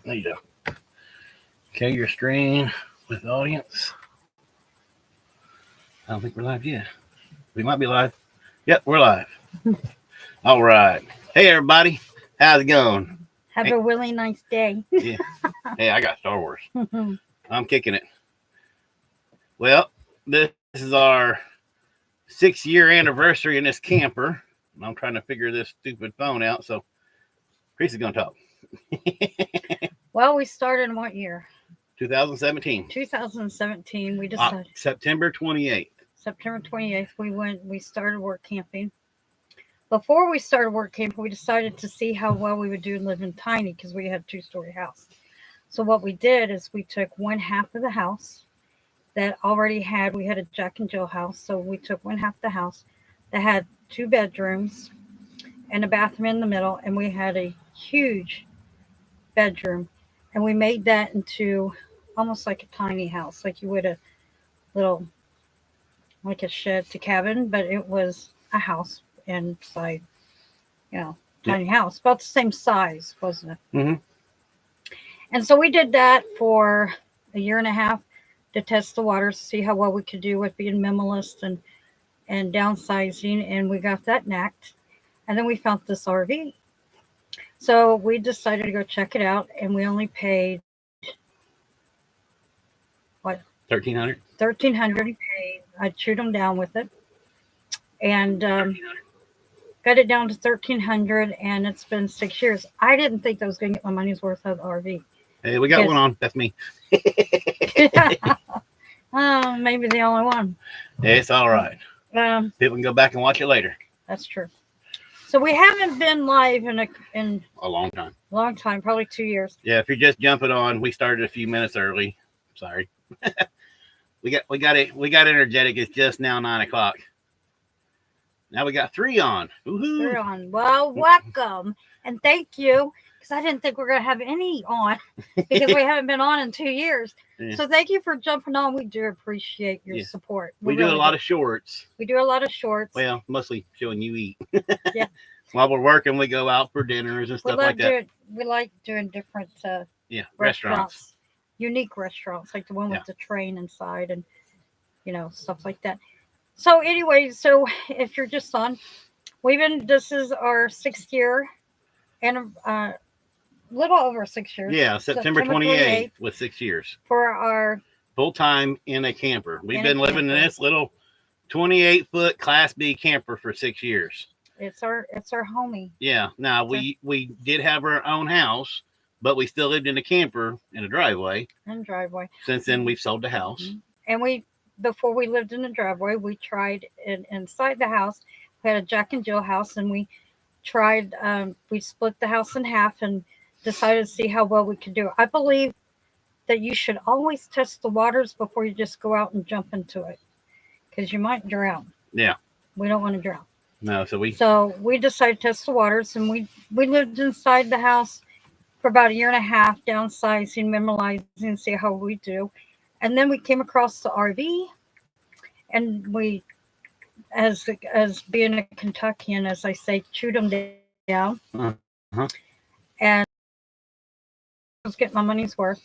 There you go. Okay, your screen with audience. I don't think we're live yet. We might be live. Yep, we're live. All right. Hey, everybody. How's it going? Have a really nice day. Yeah. Hey, I got Star Wars. I'm kicking it. Well, this is our 6-year anniversary in this camper. I'm trying to figure this stupid phone out, so Chris is going to talk. Well, we started in what year? 2017. 2017. We decided September 28th. September 28th. We started work camping. Before we started work camping, we decided to see how well we would do living tiny because we had a 2-story house. So what we did is we took one half of the house that we had a Jack and Jill house. So we took one half of the house that had 2 bedrooms and a bathroom in the middle, and we had a huge bedroom, and we made that into almost like a tiny house, like you would a little, like a shed to cabin, but it was a house inside, tiny house, about the same size, wasn't it? Mm-hmm. And so we did that for a year and a half to test the waters, to see how well we could do with being minimalist and downsizing, and we got that knacked. And then we found this RV. So we decided to go check it out, and we only paid what? $1,300. $1,300. I chewed them down with it, and got it down to $1,300, and it's been 6 years. I didn't think I was going to get my money's worth out of the RV. Hey, we got one on. That's me. Maybe the only one. It's all right. People can go back and watch it later. That's true. So we haven't been live in a long time. Long time, probably 2 years. Yeah, if you're just jumping on, we started a few minutes early. Sorry. we got energetic. It's just now 9:00. Now we got 3 on. Woohoo. 3 on. Well, welcome and thank you. Because I didn't think we were going to have any on because we haven't been on in 2 years. Yeah. So thank you for jumping on. We do appreciate your support. We do a lot of shorts. We do a lot of shorts. Well, mostly showing you eat. Yeah. While we're working, we go out for dinners and stuff like that. We like doing different restaurants. Unique restaurants, like the one with the train inside and, stuff like that. So anyway, if you're just on, this is our 6th year and little over 6 years. Yeah, September 28th was 6 years. For our full time in a camper. We've been living in this little 28-foot Class B camper for 6 years. It's our homie. Yeah. Now we did have our own house, but we still lived in a camper in a driveway. Since then, we've sold the house. Mm-hmm. And before we lived in the driveway, we tried inside the house. We had a Jack and Jill house, and we tried. We split the house in half and decided to see how well we could do. I believe that you should always test the waters before you just go out and jump into it, because you might drown. Yeah. We don't want to drown. No, so we decided to test the waters, and we lived inside the house for about a year and a half, downsizing, minimalizing, see how we do. And then we came across the RV, and we, as being a Kentuckian, as I say, chewed them down. Uh-huh. And I was getting my money's worth.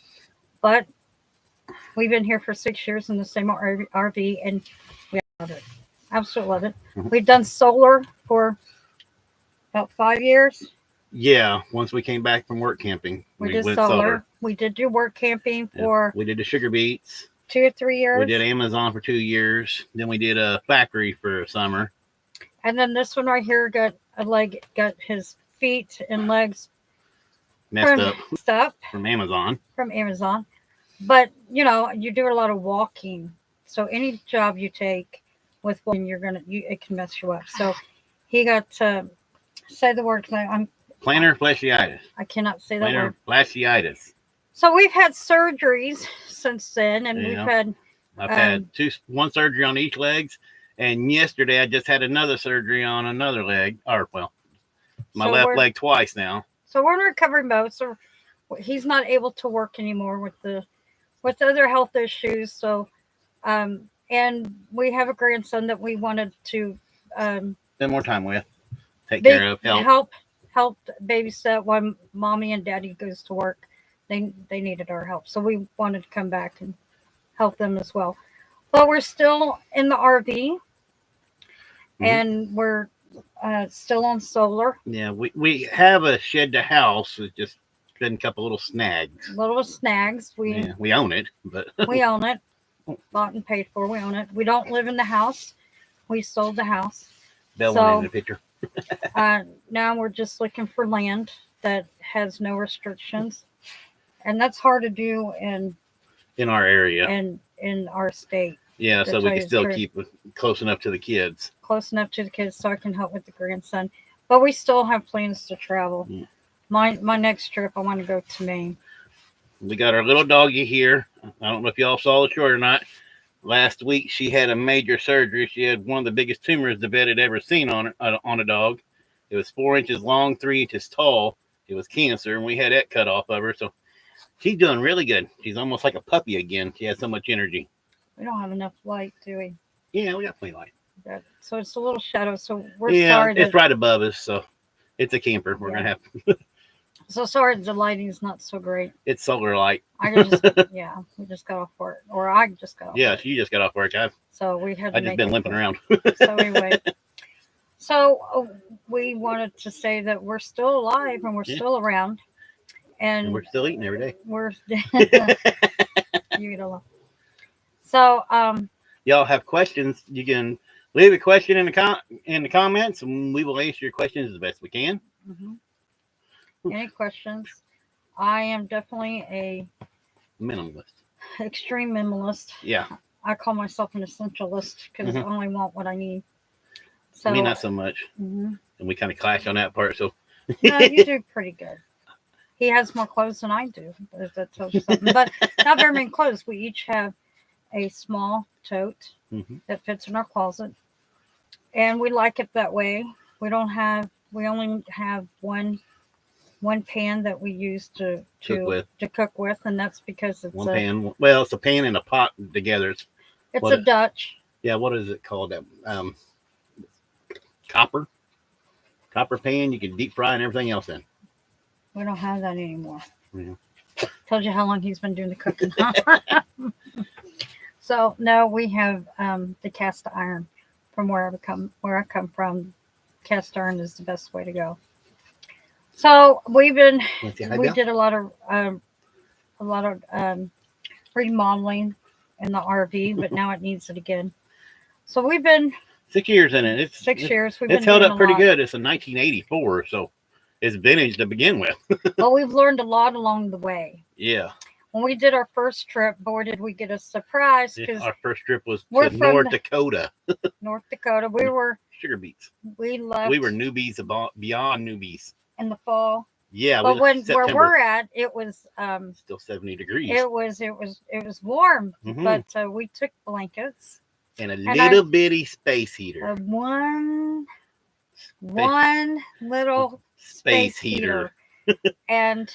But we've been here for 6 years in the same RV, and we love it. Absolutely love it. Mm-hmm. We've done solar for about 5 years. Yeah, once we came back from work camping, we did solar. We did do work camping for... We did the sugar beets. 2 or 3 years. We did Amazon for 2 years. Then we did a factory for a summer. And then this one right here got his feet and legs messed up from Amazon. But, you do a lot of walking. So any job you take with walking, it can mess you up. So he got to say the word. Plantar fasciitis. I cannot say that word. Plantar fasciitis. So we've had surgeries since then, and I've had one surgery on each legs, and yesterday I just had another surgery on another leg, my left leg twice now. So we're in recovery mode. So he's not able to work anymore with other health issues. So, and we have a grandson that we wanted to spend more time with, take care of, help babysit while mommy and daddy goes to work. they needed our help, so we wanted to come back and help them as well. But we're still in the RV, and we're still on solar. Yeah, we have a shed to house. It's just been a couple little snags. Little snags. We own it, but we own it. Bought and paid for. We own it. We don't live in the house. We sold the house. Bell So- went in the picture. Now we're just looking for land that has no restrictions, and that's hard to do In our area. in our state. Yeah, to so we tell can you still the truth. keep it close enough to the kids. Close enough to the kids so I can help with the grandson. But we still have plans to travel. Yeah. My next trip, I want to go to Maine. We got our little doggy here. I don't know if y'all saw the short or not. Last week, she had a major surgery. She had one of the biggest tumors the vet had ever seen on a dog. It was 4 inches long, 3 inches tall. It was cancer, and we had that cut off of her. So she's doing really good. She's almost like a puppy again. She has so much energy. We don't have enough light, do we? Yeah, we got plenty of light. So it's a little shadow. So we're Yeah, sorry. it's right above us, so it's a camper. We're Yeah. gonna have So sorry the lighting is not so great. it's solar light. I could just we just got off work, or I just got off. Yeah, she just got off work. So we had. To I just make been it limping quick. around. So anyway, we wanted to say that we're still alive and we're Yeah. still around, and And we're still eating every day. we're you know. So Y'all have questions? You can leave a question in the comments, and we will answer your questions as best we can. mhm. Any questions? I am definitely a Minimalist. extreme minimalist. Yeah, I call myself an essentialist because I only want what I need. So me not so much, mhm. and we kind of clash on that part. So No, you do pretty good. He has more clothes than I do. If that tells you something. But not very many clothes. We each have a small tote Mhm. that fits in our closet, and we like it that way. We only have one pan that we use to cook with, and that's because it's one pan. Well, it's a pan and a pot together. It's a Dutch. yeah. What is it called? Copper pan. You can deep fry and everything else in. We don't have that anymore. Yeah. Tells you how long he's been doing the cooking. So no, we have the cast iron from where I come from. Cast iron is the best way to go. So we did a lot of remodeling in the RV, but now it needs it again. So we've been 6 years in it. It's 6 years. We've It's been held doing up a pretty lot. good. It's a 1984, so it's vintage to begin with. But we've learned a lot along the way. Yeah. When we did our first trip, boy, did we get a surprise because Our first trip was we're to from North Dakota. North Dakota. Sugar beets. We left. We were newbies beyond newbies. in the fall. Yeah, But where September. we're at, it was Still 70 degrees. it was warm, Mhm. but we took blankets. and a and little bitty space heater. One little Space heater. and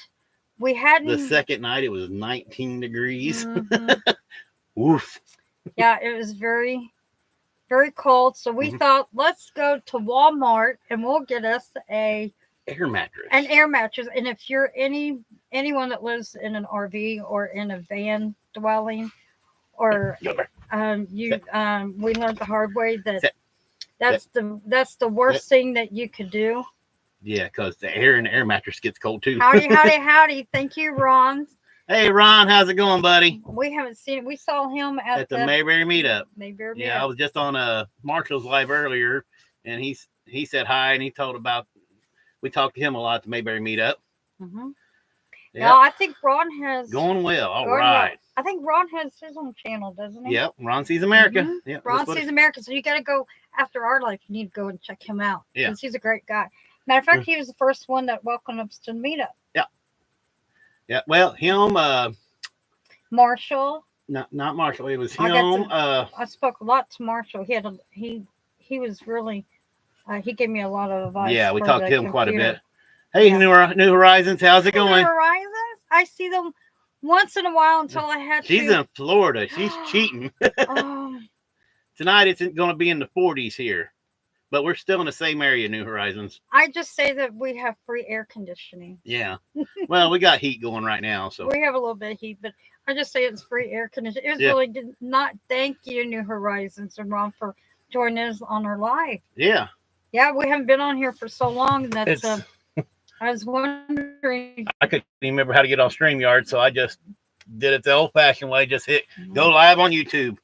we hadn't. The second night it was 19 degrees. Mhm. Woof. Yeah, it was very, very cold. So we Mhm. thought, let's go to Walmart and we'll get us Air mattress. an air mattress. And if you're anyone that lives in an RV or in a van dwelling, or we learned the hard way that that's the worst thing that you could do. Yeah, because the air in the air mattress gets cold too. Howdy. Thank you, Ron. Hey, Ron, how's it going, buddy? We haven't seen. We saw him At the Mayberry meetup. Mayberry Yeah, I meetup. was just on Marshall's live earlier, and he said hi, and he told about we talked to him a lot at the Mayberry meetup. Mhm. Yeah, Now I think Ron has going well. All going right. well. I think Ron has his own channel, doesn't he? Yep, Ron Sees America. Mhm. Yep, Ron that's what Sees America. So you got to go after our life. You need to go and check him out. Yeah. Because he's a great guy. Matter of fact, he was the first one that welcomed us to the meetup. Yeah, well, him, Marshall. not Marshall. It was I got him. I spoke a lot to Marshall. He was really. He gave me a lot of advice. Yeah, we for talked the to him quite a computer. bit. Hey, Yeah. New Horizons, how's it New going? Horizons? I see them once in a while until I had She's to. in Florida. She's cheating. Oh, Tonight it's going to be in the 40s here. but we're still in the same area, New Horizons. I just say that we have free air conditioning. Yeah. Well, we got heat going right now, so We have a little bit of heat, but I just say it's free air conditioning. It was Yeah. really did not. Thank you, New Horizons and Ron, for joining us on our live. yeah. Yeah, we haven't been on here for so long that It's I was wondering. I couldn't even remember how to get on StreamYard, so I just did it the old-fashioned way. Just hit go live on YouTube.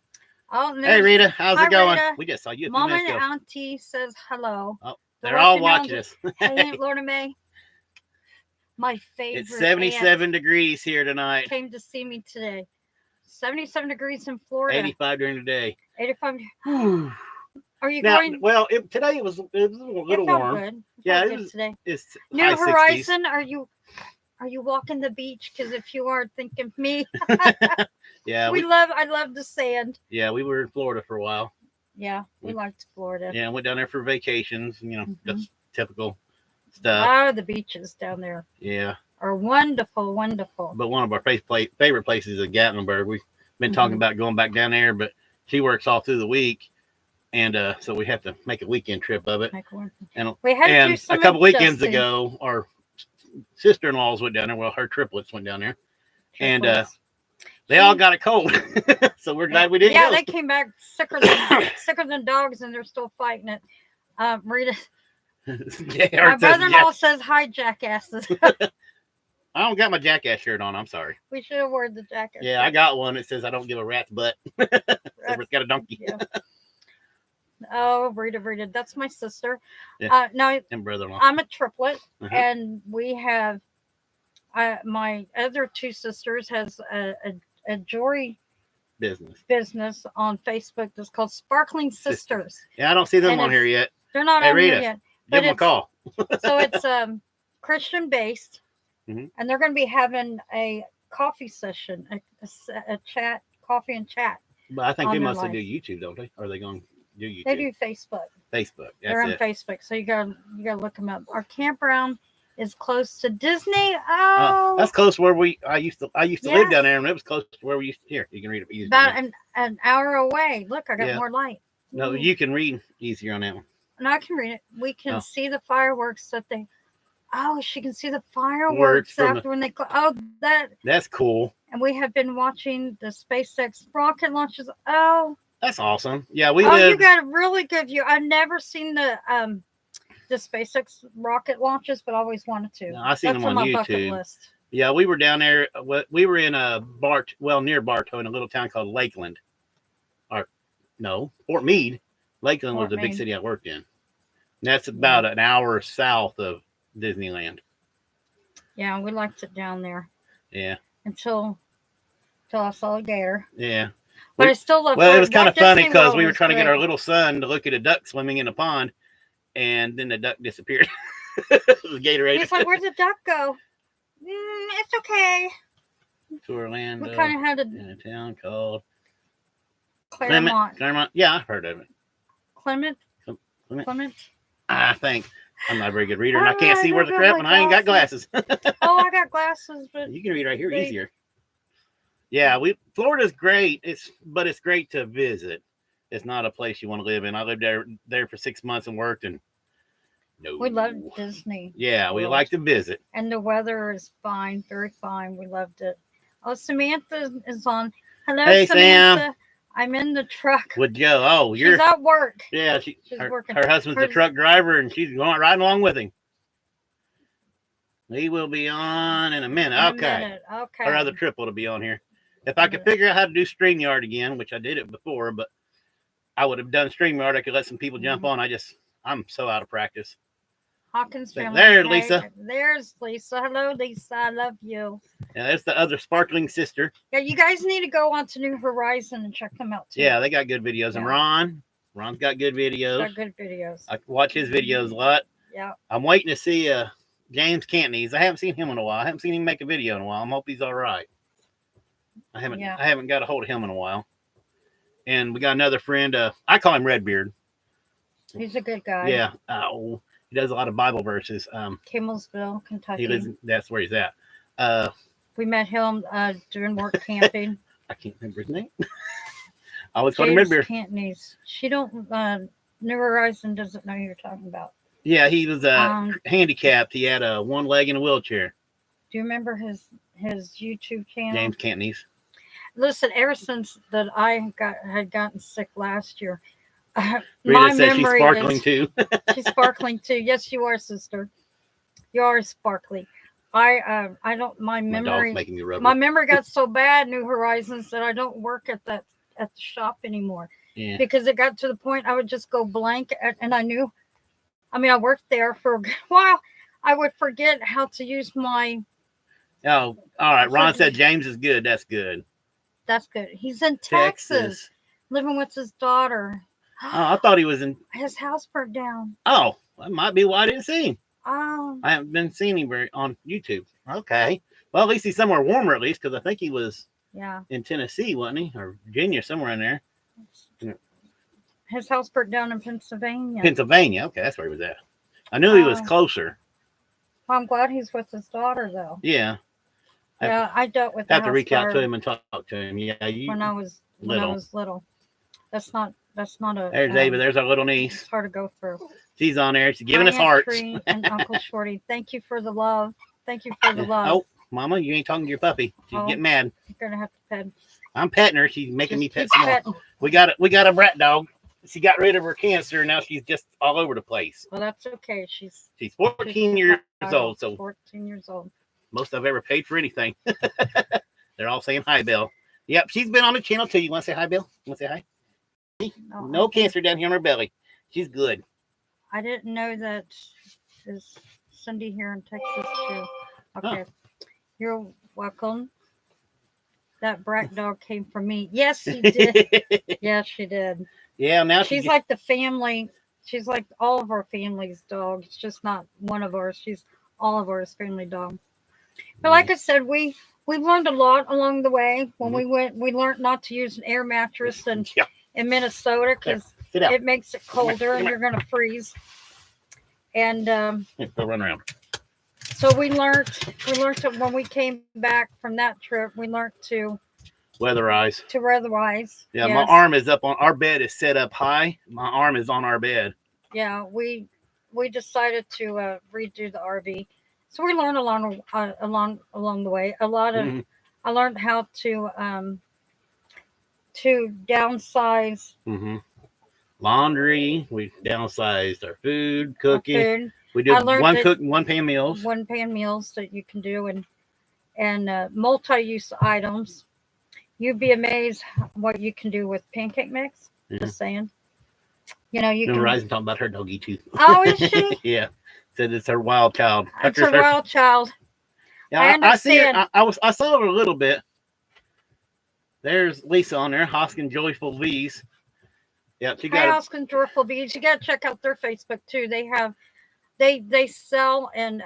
Oh, and Hey there's Rita, how's Hi, it going? Rita. We just saw you a few Mama minutes and ago. Auntie says hello. Oh, The they're all working watching moms- us. Hey, Aunt Lorna May. My favorite. It's 77 degrees here aunt tonight. came to see me today. 77 degrees in Florida. 85 during the day. 85. Now, Are you going? well, today it was a little It felt warm. good. It Yeah, felt it good was- today. It's New high 60s. Horizon, are you walking the beach? Because if you are, think of me. Yeah, I love the sand. we were in Florida for a while. Yeah, we We- liked Florida. Yeah, went down there for vacations. Mhm. That's typical stuff. Oh, the beaches down there Yeah, are wonderful, wonderful. but one of our favorite places is Gatlinburg. We've been talking Mhm. about going back down there, but she works all through the week, and so we have to make a weekend trip of it. And We had to do and some a couple weekends adjusting. ago, our sister-in-laws went down there. Well, her triplets went down there. And, Triplets. They all got a cold, so we're glad we didn't Yeah, go. they came back sicker than dogs, and they're still fighting it. Rita, Yeah, my ours says brother-in-law says hi, jackasses. I don't got my jackass shirt on. I'm sorry. We should have worn the jackass. Yeah, I got one that says I don't give a rat's butt. So it's got a donkey. Yeah. Oh, Rita, that's my sister. Yeah. No, And brother-in-law. I'm a triplet, Uh-huh. and we have my other two sisters has a jewelry Business. business on Facebook that's called Sparkling Sisters. Yeah, I don't see them And on here it's- yet. They're not Hey, on here Rita, yet. Give But them a call. So it's Christian based, Mhm. and they're going to be having a coffee session, a chat, coffee and chat. But I think they on their mostly life. do YouTube, don't they? Or are they going to do YouTube? They do Facebook. Facebook. They're on That's it. Facebook, so you gotta look them up. Our campground is close to Disney. Oh, That's close to where I used to live Yes. down there, and it was close to where we used to. Here, you can read it easier. about an hour away. Look, I got Yeah. more light. No, you can read easier on that one. And I can read it. We can Oh. see the fireworks that they. Oh, she can see the Works fireworks from after when they. Oh, that. That's cool. And we have been watching the SpaceX rocket launches. Oh, That's awesome. Yeah, we you live. got a really good view. I've never seen the SpaceX rocket launches, but I always wanted to. No, I seen That's them on my bucket YouTube. list. Yeah, we were down there. We were in near Bartow, in a little town called Lakeland. Or no, Fort Meade. Lakeland was Fort the big Meade. city I worked in. And that's about an hour south of Disneyland. Yeah, we liked it down there Yeah, until I saw a gator. yeah. But We- I still love. Well, it was kind of funny Disney because World we were was trying to get our great. little son to look at a duck swimming in a pond, and then the duck disappeared. The gator ate He's it. like, "Where'd the duck go?" It's okay. To Orlando, We kind of had a in a town called Claremont. Claremont. Yeah, I've heard of it. Clement. Clement? Clement. I think I'm not a very good reader, and I Oh, can't I see where don't the have crap, my and I ain't got glasses. Oh, I got glasses, but You can read right here They- easier. Yeah, Florida's great. But it's great to visit. It's not a place you want to live in. I lived there for 6 months and worked, and no, we loved Disney. Yeah, we World. like to visit. And the weather is fine, very fine. We loved it. Oh, Samantha is on. Hello, Hey, Sam. Samantha. I'm in the truck. With Joe. Oh, She's you're at work. yeah. she's Her working. husband's a Her- truck driver, and she's going riding along with him. He will be on in a minute. In a Okay. minute. Okay. Our other triple to be on here. If I could figure out how to do StreamYard again, which I did it before, but I would have done StreamYard. I could let some people jump Mhm. on. I'm so out of practice. Hawkins There, family. there, Hey, Lisa. There's Lisa. Hello, Lisa. I love you. Yeah, there's the other sparkling sister. Yeah, you guys need to go on to New Horizon and check them out too. Yeah, they got good videos. And Yeah. Ron's got good videos. They're good videos. I watch his videos a lot. Yeah. I'm waiting to see James Cantney's. I haven't seen him in a while. I haven't seen him make a video in a while. I hope he's all right. I haven't got a hold of him in a while. And we got another friend. I call him Redbeard. He's a good guy. Yeah. He does a lot of Bible verses. Kimmelsville, Kentucky. He lives. That's where he's at. We met him doing work camping. I can't remember his name. I always call him James Redbeard. Cantney's. She don't. New Horizon doesn't know who you're talking about. Yeah, he was Um, handicapped. He had a one leg in a wheelchair. do you remember his YouTube channel? James Cantney's. Listen, ever since that I had gotten sick last year, my Rita says she's memory sparkling is too. she's sparkling too. Yes, you are, sister. You are sparkly. I don't my My dog's memory making me rub my it. memory got so bad, New Horizons, that I don't work at the shop anymore Yeah. because it got to the point I would just go blank, and I knew. I mean, I worked there for a good while. I would forget how to use my. Oh, all right. Ron said James is good. That's good. That's good. He's in Texas, Texas. living with his daughter. Oh, I thought he was in. His house burnt down. Oh, that might be why I didn't see him. Oh, I haven't been seeing him on YouTube. Okay. Well, at least he's somewhere warmer, at least, because I think he was yeah. in Tennessee, wasn't he? Or Virginia, somewhere in there. His house burnt down in Pennsylvania. Pennsylvania. Okay, that's where he was at. I knew he was Oh. closer. Well, I'm glad he's with his daughter, though. Yeah. Yeah, I dealt with Have to house reach out to fire him and talk to him. Yeah, you. when I was little. That's not a. There's Ava. There's our little niece. It's hard to go through. She's on there. She's giving us Hi, Aunt hearts. Tree and Uncle Shorty, thank you for the love. Thank you for the love. Oh, Mama, you ain't talking to your puppy. She's Oh. getting mad. You're gonna have to pet. I'm petting her. She's making me Just pet keep some more. petting. We got a brat dog. She got rid of her cancer. Now she's just all over the place. Well, that's okay. She's She's 14 years old, so 14 years old. most I've ever paid for anything. They're all saying hi, Bill. Yep, she's been on the channel too. You want to say hi, Bill? You want to say hi? No cancer down here on her belly. She's good. I didn't know that. Is Cindy here in Texas too? Okay. You're welcome. That brat dog came from me. Yes, she did. Yes, she did. Yeah, now She's like the family. She's like all of our family's dog. It's just not one of ours. She's all of ours family dog. But like I said, we learned a lot along the way. When we went, we learned not to use an air mattress in Minnesota because sit down. it makes it colder and you're gonna freeze. And Here, go run around. so we learned that when we came back from that trip, we learned to Weatherize. weatherize. Yeah, Yes. my arm is up on our bed. Is set up high. My arm is on our bed. Yeah, we decided to redo the RV, so we learned along the way a lot of. Mhm. I learned how to downsize Mm-hmm. Laundry. We downsized our food, our cooking. food, We did I learned one that- cook, one pan meals. one pan meals that you can do, and multi-use items. You'd be amazed what you can do with pancake mix. Yeah. Just saying. You know, you And can. Horizon talking about her doggy too. Oh, is she? Yeah, said it's her wild child. It's a wild child. Yeah, I I see her. understand. I saw her a little bit. There's Lisa on there. Hoskin Joyful Bees. Yeah, she Hi, got. Oscar Joyful Bees. You got to check out their Facebook too. They have, they sell and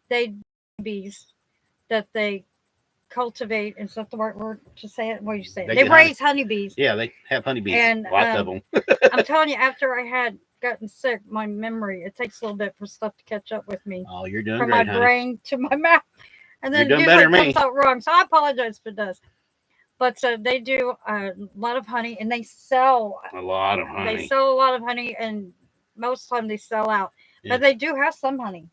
they bees that they cultivate. Is that the right word to say it? What do you say? They They get raise honeybees. Yeah, they have honeybees. And, Lots of them. I'm telling you, after I had gotten sick, my memory, it takes a little bit for stuff to catch up with me. Oh, you're doing From great, my honey. brain to my mouth, and then You're doing usually better it than me. comes out wrong. So I apologize if it does. But they do a lot of honey, and they sell. A lot of They honey. sell a lot of honey, and most of the time they sell out. Yeah. But they do have some honey.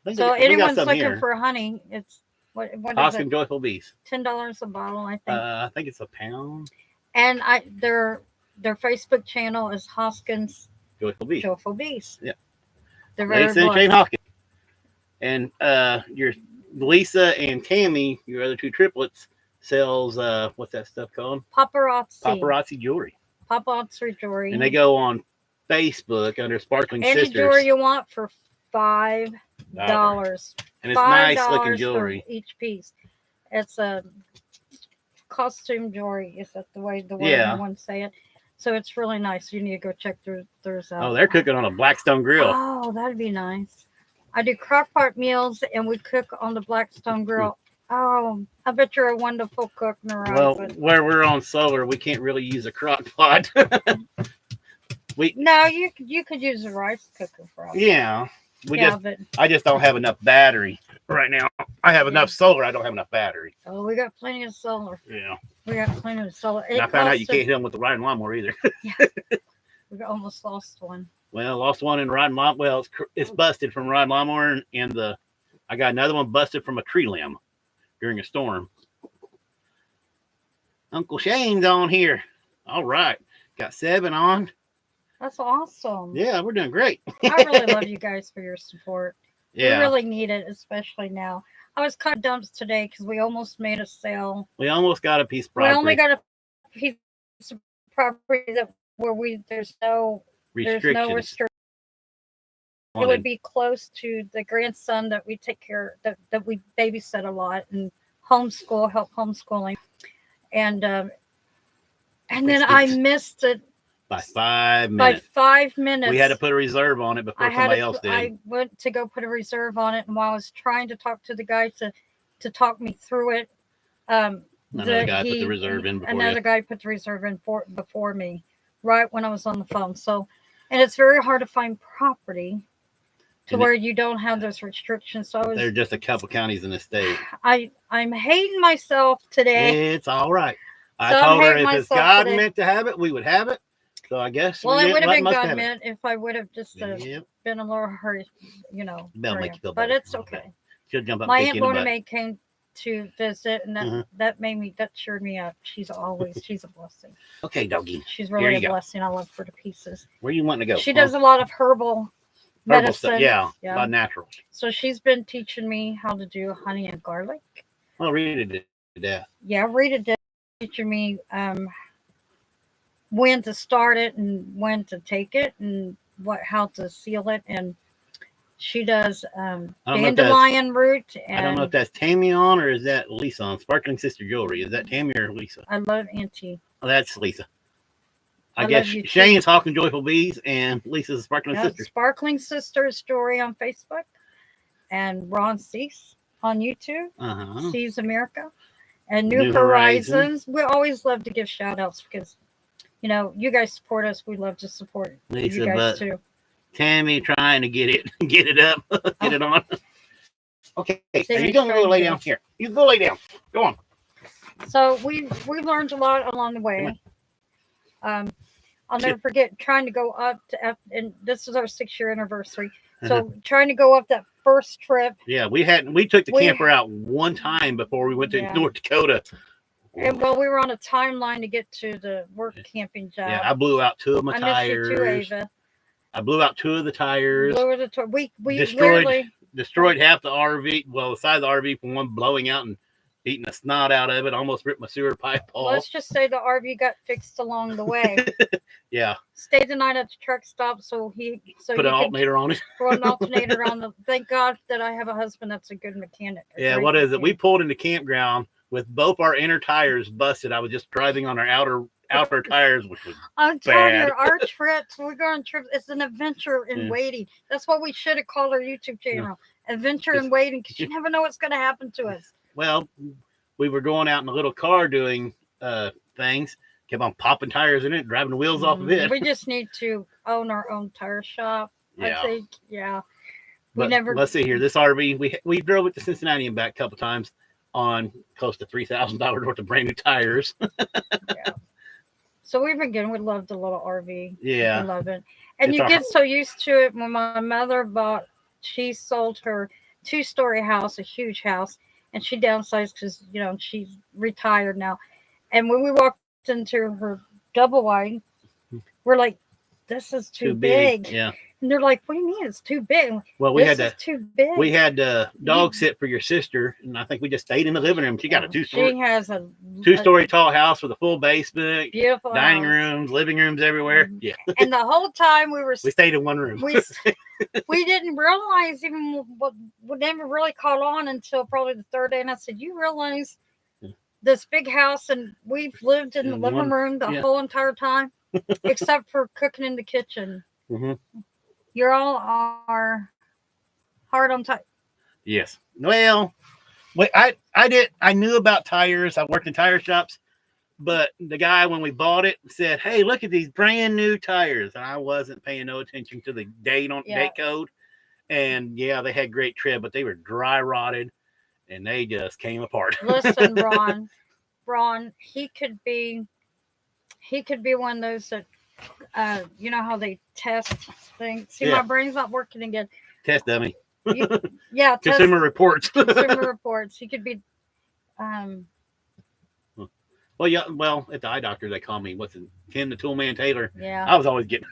I think So we got anyone's some looking here. for honey, it's what is Hoskin it? Joyful Bees. $10 a bottle, I think. I think it's a pound. And their Facebook channel is Hoskins Joyful Bees. Joyful Bees. Yeah. They're very Lisa and blessed. Shane Hawkins. And your Lisa and Tammy, your other two triplets, sells what's that stuff called? Paparazzi. Paparazzi jewelry. Paparazzi jewelry. And they go on Facebook under Sparkling any Sisters. jewelry you want for $5. And it's nice looking $5 jewelry. for each piece. It's a costume jewelry. Is that the way Yeah. I want to say it? So it's really nice. You need to go check theirs out. Oh, they're cooking on a Blackstone grill. Oh, that'd be nice. I do crock-pot meals, and we cook on the Blackstone grill. Oh, I bet you're a wonderful cook, Naraj. Well, where we're on solar, we can't really use a crock pot. no, you could use a rice cooker for all. Yeah. But I just don't have enough battery right now. I have enough solar. I don't have enough battery. oh, we got plenty of solar. Yeah. We got plenty of solar. And I found out you can't hit them with the riding lawnmower either. We almost lost one. Well, lost one in riding lawn. Well, it's busted from riding lawnmower, and I got another one busted from a tree limb during a storm. Uncle Shane's on here. All right, got 7 on. That's awesome. Yeah, we're doing great. I really love you guys for your support. Yeah, We really need it, especially now. I was cut dumps today because we almost made a sale. we almost got a piece of We property. only got a piece of property that where there's no restriction. It would be close to the grandson that we take care that we babysit a lot and help homeschooling, and then I missed it by 5 minutes. By 5 minutes, we had to put a reserve on it before somebody else did. I went to go put a reserve on it, and while I was trying to talk to the guy to talk me through it, another guy put the reserve in before me, right when I was on the phone. So, and it's very hard to find property to where you don't have those restrictions. So there's just a couple counties in the state. I'm hating myself today. It's all right. I told her if it's God meant to have it, we would have it. So I guess. Well, it would have been God meant if I would have just been a little hurry, but it's okay. She'll jump up. My Aunt Lorna Mae came to visit, and that cheered me up. She's a blessing. Okay, doggy. She's really a blessing. I love her to pieces. Where you want to go? She does a lot of herbal medicine. Stuff. Yeah, about natural. So she's been teaching me how to do honey and garlic. Well, Rita did that. Yeah, Rita did teaching me when to start it and when to take it and how to seal it, and she does dandelion root. And I don't know if that's Tammy on or is that Lisa on Sparkling Sister Jewelry. Is that Tammy or Lisa? I love Auntie. Oh, that's Lisa. I guess Shane's Hawking Joyful Bees and Lisa's Sparkling Sister. Sparkling Sister Story on Facebook, and Ron Cease on YouTube. Cease America and New Horizons. We always love to give shout outs because you guys support us. We love to support Lisa, you guys too. Tammy trying to get it up, get it on. Okay, you going to go lay down here? You go lay down. Go on. So we learned a lot along the way. I'll never forget trying to go up to and this is our 6-year anniversary. So trying to go up that first trip. Yeah, we took the camper out one time before we went to North Dakota. And we were on a timeline to get to the work camping job. Yeah, I blew out 2 of my tires. Too, Ava. I blew out 2 of the tires. We destroyed half the RV. Well, the side of the RV from one blowing out and beating the snot out of it. Almost ripped my sewer pipe off. Let's just say the RV got fixed along the way. Yeah. Stayed the night at the truck stop, so put an alternator on it. Put an alternator on the. Thank God that I have a husband that's a good mechanic. Yeah. What is it? We pulled into campground with both our inner tires busted. I was just driving on our outer tires, which was I'm telling you, our trips, we go on trips. It's an adventure in waiting. That's what we should have called our YouTube channel, Adventure in Waiting, because you never know what's going to happen to us. Well, we were going out in a little car doing things, kept on popping tires in it, driving the wheels off of it. We just need to own our own tire shop. Yeah. I think, yeah. Let's see here. This RV, we drove it to Cincinnati and back a couple times on close to $3,000 worth of brand new tires. Yeah. So we love the little RV. Yeah. We love it. And you get so used to it. When my mother she sold her 2-story house, a huge house, and she downsized because, she's retired now. And when we walked into her double wide, we're like, this is too big. Yeah. And they're like, what do you mean it's too big? Well, we had dog sit for your sister, and I think we just stayed in the living room. She got a 2-story. She has a 2-story tall house with a full basement, beautiful dining rooms, living rooms everywhere. Mm-hmm. Yeah. And the whole time we stayed in one room. We didn't realize even what never really caught on until probably the 3rd day. And I said, you realize this big house, and we've lived in the living room the whole entire time, except for cooking in the kitchen. Mm-hmm. You all are hard on time. Yes. Well, I knew about tires. I worked in tire shops, but the guy, when we bought it, said, hey, look at these brand new tires. And I wasn't paying no attention to the date code. And they had great tread, but they were dry rotted and they just came apart. Listen, Ron, he could be one of those that you know how they test things. See, Yeah. my brain's not working again. Test dummy. Yeah, test Consumer Reports. consumer reports. He could be, um, Well, yeah. Well, at the eye doctor, they call me what's it, Tim the Toolman Taylor. yeah. I was always getting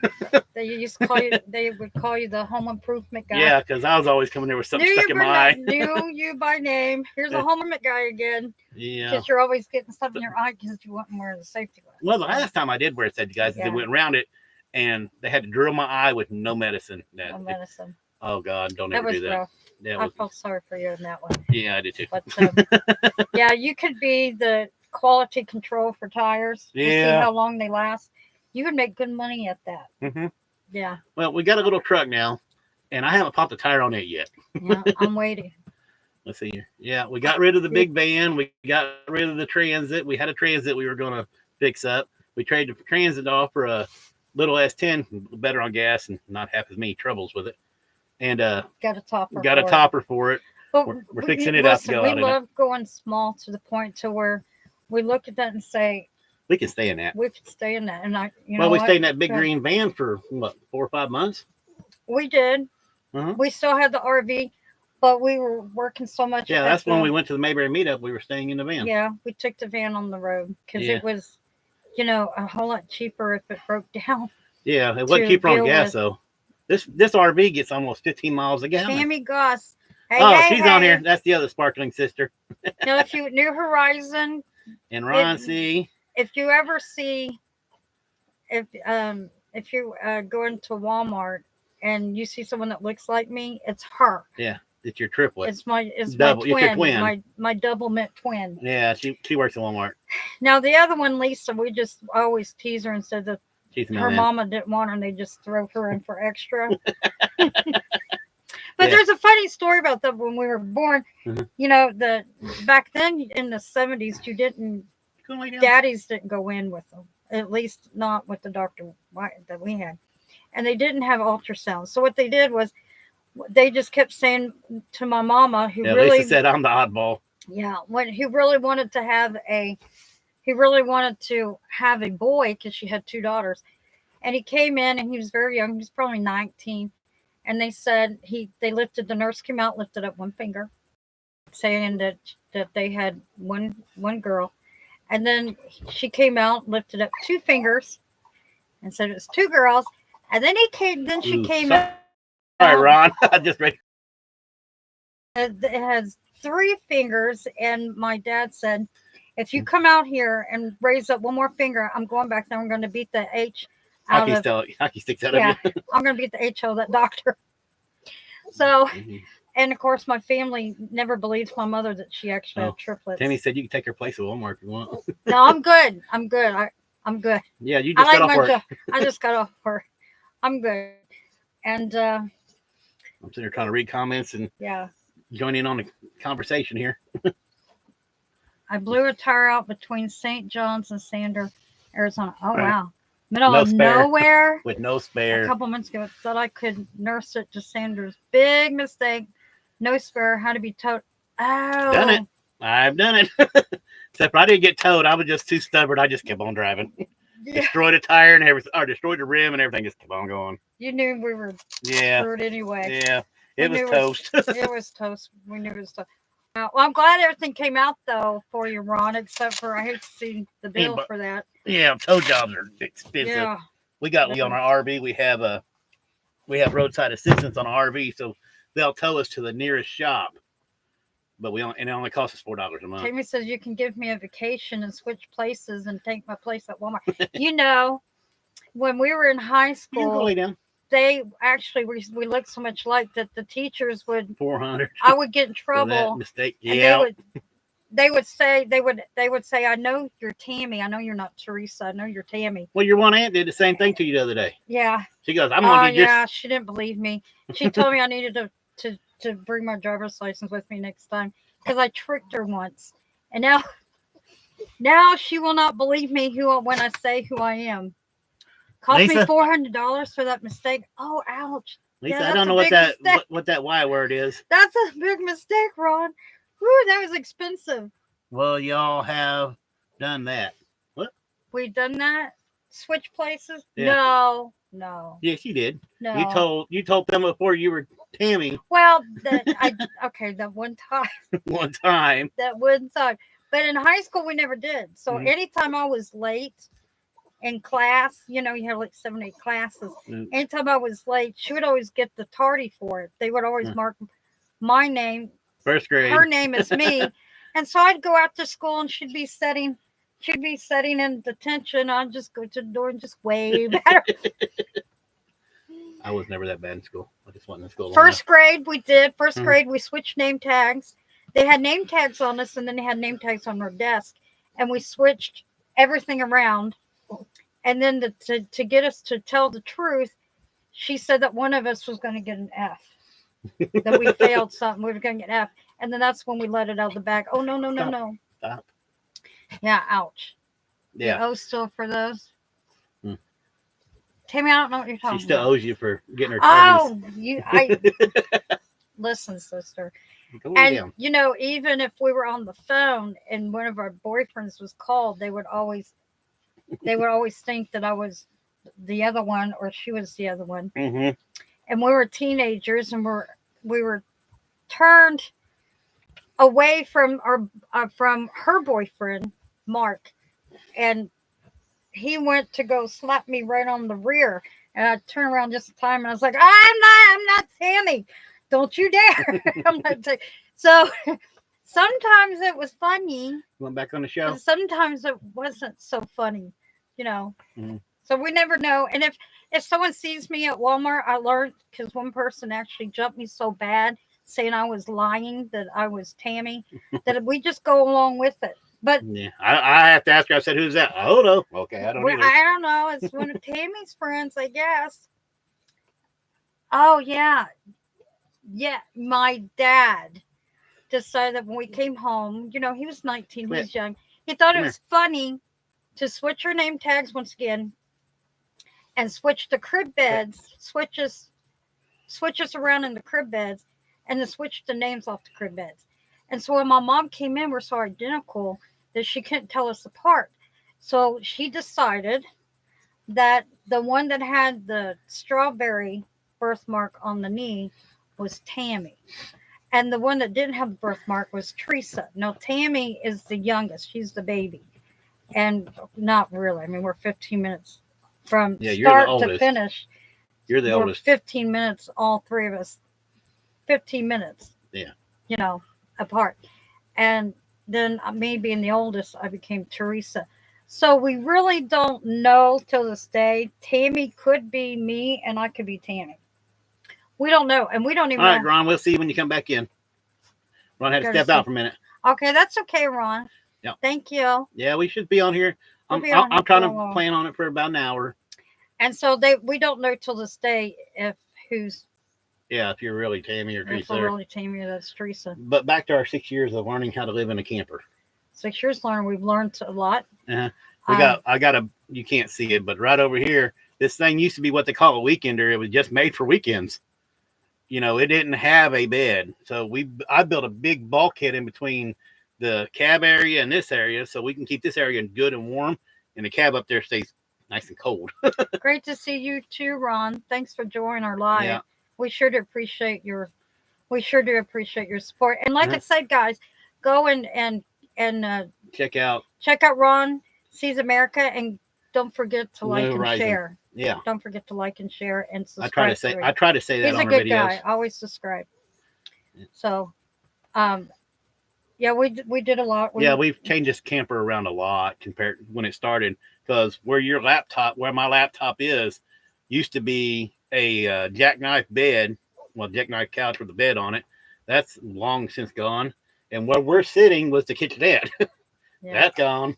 They used to call you. They would call you the home improvement guy. yeah, because I was always coming there with something Knew stuck you in my eye. knew you by name. Here's a home improvement guy again. Yeah. Because you're always getting stuff in your eye because you wouldn't wear the safety glasses. Well, the last time I did wear it, said you guys, Yeah. they went around it, and they had to drill my eye with no medicine. No medicine. Oh God, don't That ever was do that. rough. That I was, felt sorry for you in that one. yeah, I did too. But yeah, you could be the quality control for tires. To see Yeah. how long they last. You would make good money at that. hmm Yeah. Well, we got a little truck now, and I haven't popped the tire on it yet. Yeah. I'm waiting. Let's see here. Yeah, we got rid of the big van. We got rid of the Transit. We had a Transit we were going to fix up. We traded the Transit off for a little S10, better on gas and not half as many troubles with it. And Got a topper. got a for it. topper for it. But we're fixing it up to go we out in it. love going small to the point to where we look at that and say We can stay in that. we could stay in that. And you know Well, we what? stayed in that big Good. green van for what, 4 or 5 months. We did. Uh-huh. We still had the RV, but we were working so much. Yeah, at that's when the- we went to the Mayberry meetup. We were staying in the van. Yeah, we took the van on the road because Yeah. it was, you know, a whole lot cheaper if it broke down. Yeah, it wasn't To cheaper on deal gas with. though. This RV gets almost 15 miles a gallon. Tammy Goss. Hey, Oh, hey, she's on hey. here. That's the other sparkling sister. Now, if you New Horizon, And Ron C. if you ever see, if you go into Walmart and you see someone that looks like me, it's her. It's your triplet. It's my Double- it's your twin, twin. my double mint twin. Yeah, she works at Walmart. Now the other one, Lisa, we just always tease her and said that She's a her man. mama didn't want her and they just throw her in for extra. Yeah. But there's a funny story about that when we were born. Mhm. You know, back then in the 70s, you didn't, Go lay down. daddies didn't go in with them, at least not with the doctor that we had. And they didn't have ultrasound. So what they did was they just kept saying to my mama, who Yeah, really Lisa said I'm the oddball. yeah, when he really wanted to have a boy because she had 2 daughters, and he came in and he was very young. He was probably 19, and they said the nurse came out, lifted up one finger, saying that they had one girl, and then she came out, lifted up 2 fingers, and said it was 2 girls, and then she Ooh, came sorry. out. All right, Ron. I just read. It has 3 fingers, and my dad said, if you come out here and raise up one more finger, I'm going back there. I'm going to beat the H out Hockey sticks out yeah, of you. I'm going to beat the H out of that doctor. So, Mhm. and of course, my family never believed my mother that she actually Oh, had triplets. Tammy said you can take her place at Walmart if you want. No, I'm good. I'm good. I'm good. Yeah, you I just like got off my work. job. I just got off work. I'm good. And I'm sitting here trying to read comments and yeah, join in on the conversation here. I blew a tire out between St. John's and Sander, Arizona. Oh, Right. wow. Middle No of spare. nowhere. With no A spare. couple months ago, thought I could nurse it to Sanders. Big mistake. No spare. Had to be towed. Oh, Done it. I've done it. Except I didn't get towed. I was just too stubborn. I just kept on driving. Yeah, Destroyed a tire and everything, or destroyed the rim and everything. Just kept on going. you knew we were Yeah, screwed anyway. yeah. We It was knew toast. It was toast. We knew it was toast. Well, I'm glad everything came out though for you, Ron. Except for I hate to see the bill but- for that. Yeah, tow jobs are expensive. Yeah, We got on our RV. We have roadside assistance on our RV, so they'll tow us to the nearest shop. But and it only costs us $4 a month. Tammy says you can give me a vacation and switch places and take my place at Walmart. You know, when we were in high You can go school, lay down. they actually we looked so much like that the teachers would. 400. I would get in for that trouble. mistake. And Yeah. they would say, I know you're Tammy. I know you're not Teresa. I know you're Tammy. Well, your one aunt did the same thing to you the other day. Yeah. She goes, "I'm Oh gonna be just." yeah. She didn't believe me. She told me I needed to bring my driver's license with me next time because I tricked her once, and now she will not believe me when I say who I am. Cost me Lisa? $400 for that mistake. Oh, ouch. Lisa, Yeah, I that's don't know a what big that mistake. what that Y word is. That's a big mistake, Ron. Whew, that was expensive. Well, y'all have done that. We done that. switch places? Yeah. No. Yes, you did. No. You told them before you were Tammy Well, that one time, one time. that one time. But in high school, we never did. So Mhm. anytime I was late in class, you had like 7, 8 classes. Mm. Anytime I was late, she would always get the tardy for it. They would always Mm. mark my name, First grade. her name is me. And so I'd go out to school and she'd be sitting in detention. I'd just go to the door and just wave at her. I was never that bad in school. I just wasn't in school. long First grade, we did. First Mhm. grade, we switched name tags. They had name tags on us, and then they had name tags on our desk. And we switched everything around. And then to get us to tell the truth, she said that one of us was going to get an F. That we failed something. We were going to get an F. And then that's when we let it out of the bag. Oh, no, no, no, Stop. no. Stop. Yeah, ouch. Yeah. You owe still for those? Hmm. Tammy, I don't know what you're talking She still about. owes you for getting her Oh, tardies. listen, sister. Go And down. even if we were on the phone and one of our boyfriends was called, they would always think that I was the other one or she was the other one. Mm-hmm. And we were teenagers and we were turned away from from her boyfriend, Mark, and he went to go slap me right on the rear. And I turned around just in time and I was like, I'm not Tammy. Don't you dare. I'm not so sometimes it was funny. Went back on the show. But sometimes it wasn't so funny, Mhm. So we never know. And if someone sees me at Walmart, I learned because one person actually jumped me so bad saying I was lying that I was Tammy that we just go along with it. But Yeah, I have to ask her. I said, "Who's that?" I don't know. Okay, I don't either. I don't know. It's one of Tammy's friends, I guess. Oh yeah, my dad decided that when we came home, he was 19, he was young. He thought it was funny to switch our name tags once again and switch the crib beds, switch us around in the crib beds, and then switch the names off the crib beds. And so when my mom came in, we're so identical that she couldn't tell us apart. So she decided that the one that had the strawberry birthmark on the knee was Tammy. And the one that didn't have the birthmark was Teresa. Now, Tammy is the youngest. She's the baby. And not really. I mean, we're 15 minutes from start to finish. You're the we're oldest. 15 minutes, all three of us. 15 minutes. Yeah. Apart. And then me being the oldest, I became Teresa. So we really don't know till this day. Tammy could be me and I could be Tammy. We don't know. And we don't even know. All right, Ron, we'll see you when you come back in. Ron had to step out for a minute. Okay, that's okay, Ron. Yeah. Thank you. Yeah, we should be on here. I'm trying to plan on it for about an hour. And so we don't know till this day if you're really Tammy or Teresa. If we're really Tammy, that's Teresa. But back to our 6 years of learning how to live in a camper. 6 years learning, we've learned a lot. Uh-huh. You can't see it, but right over here, this thing used to be what they call a weekender. It was just made for weekends. It didn't have a bed. So I built a big bulkhead in between the cab area and this area so we can keep this area good and warm, and the cab up there stays nice and cold. Great to see you too, Ron. Thanks for joining our live. Yeah. We sure do appreciate your support. And like I said, guys, go and check out Ron Sees America, and don't forget to like and share. Yeah. Don't forget to like and share and subscribe. I try to say that He's on a good videos. guy. Always subscribe. So, we did a lot. We've changed this camper around a lot compared to when it started, because where my laptop is, used to be a jackknife bed, jackknife couch with a bed on it. That's long since gone. And where we're sitting was the kitchenette. That's gone.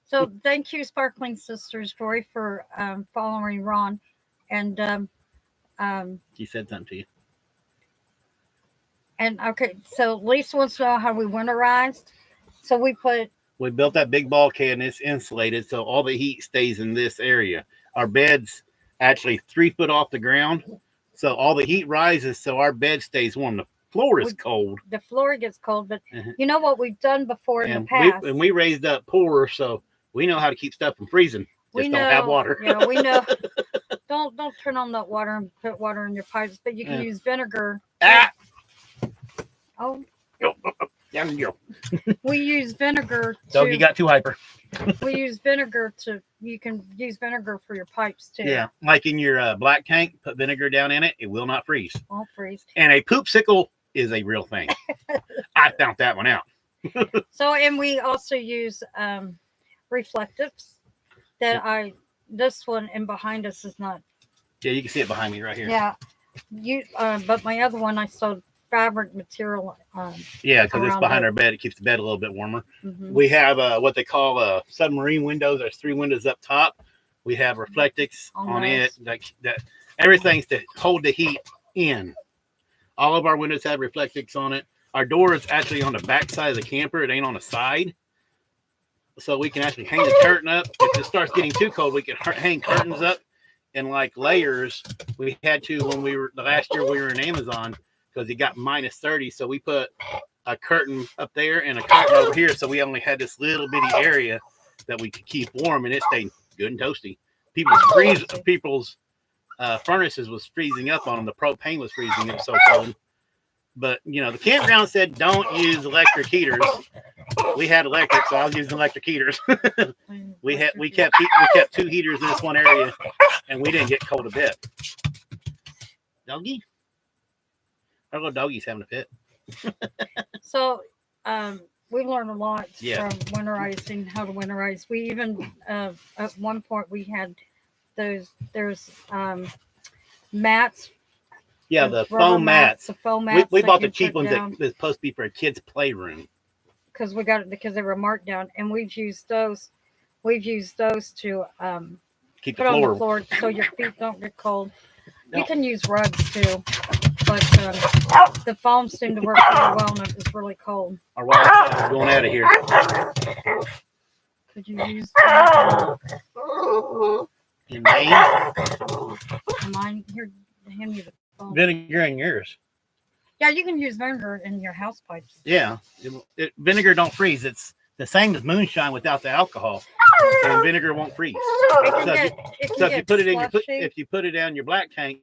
So thank you, Sparkling Sisters, Joy, for following Ron. And she said something to you. And okay, so Lisa wants to know how we winterized. So we built that big bulkhead and it's insulated, so all the heat stays in this area. Our bed's actually 3 foot off the ground, so all the heat rises, so our bed stays warm. The floor is cold. The floor gets cold, but you know what we've done before in the past. We raised up poor, so we know how to keep stuff from freezing. We Just know, don't have water. Yeah, we know. Don't turn on that water and put water in your pipes, but you can Yeah. use vinegar. Ah! Oh, Down you go. we use vinegar Doggy got too hyper. we use vinegar to. You can use vinegar for your pipes too. Yeah, like in your black tank, put vinegar down in it. It will not freeze. Won't freeze. And a poopsicle is a real thing. I found that one out. So, and we also use reflectives. This one in behind us is not. Yeah, you can see it behind me right here. Yeah, but my other one I sewed fabric material. Yeah, because it's around behind it. our bed. It keeps the bed a little bit warmer. Mhm. We have what they call submarine windows. There's 3 windows up top. We have reflectix on it. That everything's to hold the heat in. All of our windows have reflectix on it. Our door is actually on the back side of the camper. It ain't on the side. So we can actually hang the curtain up. If it starts getting too cold, we can hang curtains up in like layers. We had to when we were the last year we were in Amazon because it got minus 30. So we put a curtain up there and a curtain over here. So we only had this little bitty area that we could keep warm, and it stayed good and toasty. People's furnaces was freezing up on them. The propane was freezing up so cold. But you know, the campground said don't use electric heaters. We had electric, so I was using electric heaters. we kept 2 heaters in this one area, and we didn't get cold a bit. Doggy, our little doggy's having a fit. So, we learned a lot Yeah. from winterizing, how to winterize. We even at one point we had there's mats. Yeah, the rubber foam mats. The foam mats. We that bought the you cheap put ones down. that was supposed to be for a kid's playroom. Because we got it because they were marked down, and we've used those. We've used those to Keep the put on the floor. floor so your feet don't get cold. No. You can use rugs too, but the foam seemed to work really well, and it was really cold. Our Wi-Fi is going out of here. Could you use In Maine, mine? Here, hand me the foam. vinegar in yours. Yeah, you can use vinegar in your house pipes. Yeah, vinegar don't freeze. It's the same as moonshine without the alcohol, and vinegar won't freeze. It can So get, So if you put it in slushy. if you put it down your black tank,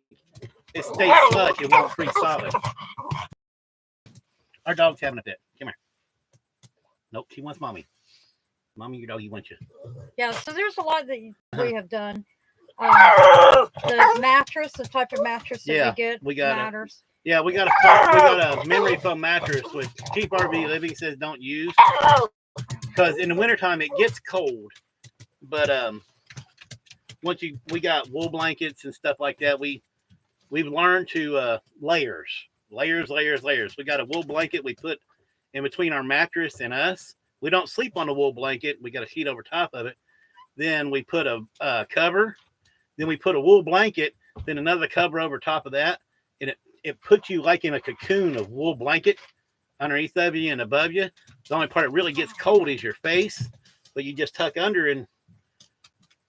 it stays slush. It won't freeze solid. Our dog's having a fit. Come here. Nope, she wants mommy. Mommy, your doggy wants you. Yeah, so there's a lot that we have done. The mattress, the type of mattress that Yeah, we get we got it. matters. Yeah, we got a memory foam mattress, which Cheap RV Living says don't use because in the wintertime it gets cold. But we got wool blankets and stuff like that. We've learned to layers. We got a wool blanket we put in between our mattress and us. We don't sleep on the wool blanket. We got a sheet over top of it. Then we put a cover. Then we put a wool blanket. Then another cover over top of that, and it puts you like in a cocoon of wool blanket underneath of you and above you. The only part it really gets cold is your face, but you just tuck under and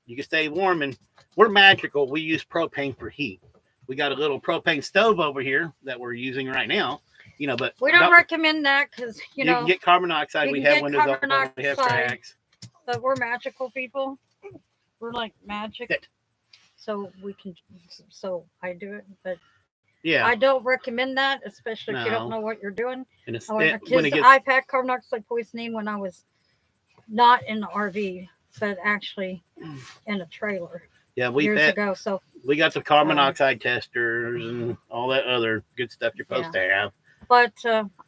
you can stay warm. And we're magical. We use propane for heat. We got a little propane stove over here that we're using right now. You know, but We don't recommend that because you can get carbon dioxide. you We can have get windows carbon open. We have dioxide. cracks. but we're magical people. We're like magic. Sit. So we can. So I do it, but Yeah, I don't recommend that, especially if you don't No. know what you're doing. and it's When when it gets I've had carbon dioxide poisoning when I was not in the RV, but actually in a trailer years ago. So we got the carbon monoxide testers and all that other good stuff you're supposed to have. but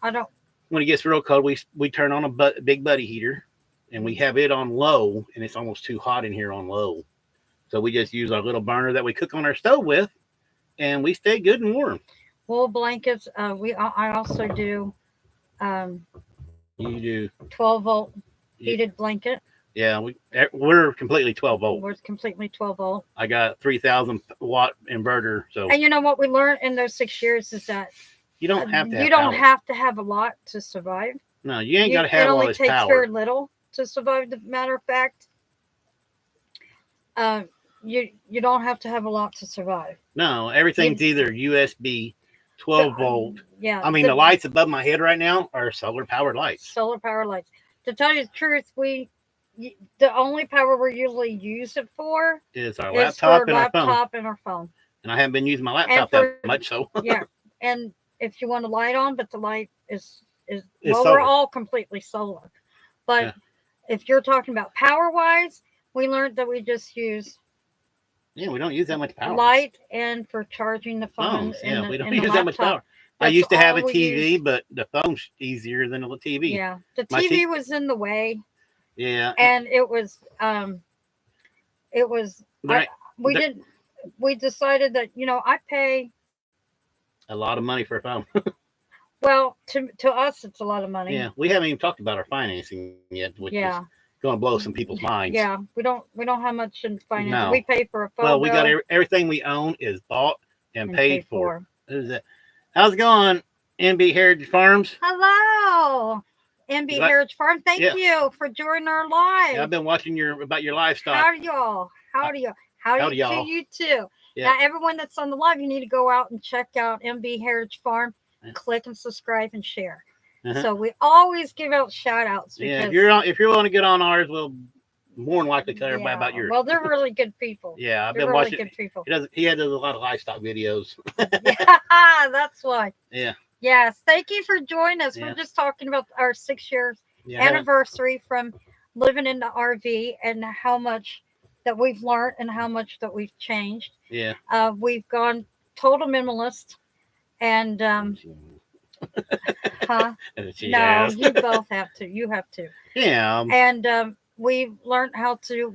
I don't. When it gets real cold, we turn on a big buddy heater, and we have it on low, and it's almost too hot in here on low. So we just use our little burner that we cook on our stove with, and we stay good and warm. Wool blankets. I also do You do, 12-volt heated blanket. yeah. We're completely 12 volt. We're completely 12-volt. I got 3,000 watt inverter, so And you know what we learned in those 6 years is that you don't have to. you don't have to have a lot to survive. No, you ain't got to have it all only this takes power. very little to survive. The matter of fact, you don't have to have a lot to survive. No, everything's either USB, 12 volt. Yeah, I mean, the lights above my head right now are solar powered lights. solar power lights. To tell you the truth, we the only power we usually use it for Is our is laptop for and our phone. laptop and our phone. And I haven't been using my And laptop for that much, so yeah, and if you want a light on, but the light is it's well, solar. we're all completely solar. But Yeah. if you're talking about power wise, we learned that we just use Yeah, we don't use that much power. light and for charging the phone Phones, yeah, we don't and the use that much laptop. power. I That's used to have a all we TV, use. but the phone's easier than the TV. Yeah, the My TV was in the way, Yeah, and it was but we the- didn't we decided that I pay a lot of money for a phone. well to us it's a lot of money. Yeah, we haven't even talked about our financing yet, which is Yeah. going to blow some people's minds. Yeah, we don't have much in finance. No. We pay for a phone Well, we got bill everything we own is bought and and paid for. Is it? How's it going, NB Heritage Farms? Hello, MB What? Heritage Farm. Thank Yeah. you for joining our live. Yeah, I've been watching about your livestock. Howdy y'all. Howdy y'all. Howdy y'all. to you too. Yeah. Now everyone that's on the live, you need to go out and check out MB Heritage Farm. Yeah. Click and subscribe and share. Uh-huh. So we always give out shout outs. Yeah, if you're willing to get on ours, we'll more than likely tell everybody about yours. Well, they're really good people. Yeah, I've They're been really watching. good people. He does a lot of livestock videos. Yeah, that's why. Yeah. Yes. Thank you for joining us. Yeah. We're just talking about our 6 years Yeah, I haven't- anniversary from living in the RV and how much that we've learned and how much that we've changed. yeah. We've gone total minimalist and huh? She No, has. you both have to. You have to. Yeah. And we've learned how to.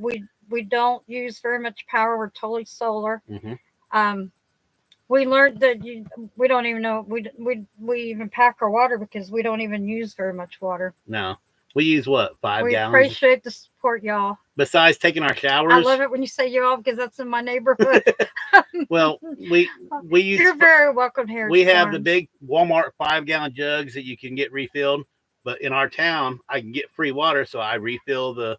We don't use very much power. We're totally solar. Mhm. We learned that we don't even know we even pack our water because we don't even use very much water. No. We use what, 5 We gallons? appreciate the support, y'all. Besides taking our showers. I love it when you say y'all because that's in my neighborhood. Well, we use. You're very welcome here. We have the big Walmart 5-gallon jugs that you can get refilled, but in our town I can get free water, so I refill the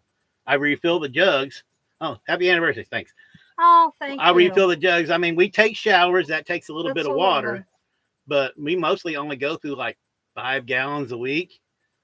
jugs. Oh, happy anniversary! Thanks. Oh, thank I you. refill the jugs. I mean, we take showers. That takes a little That's bit of a water, little. but we mostly only go through like 5 gallons a week.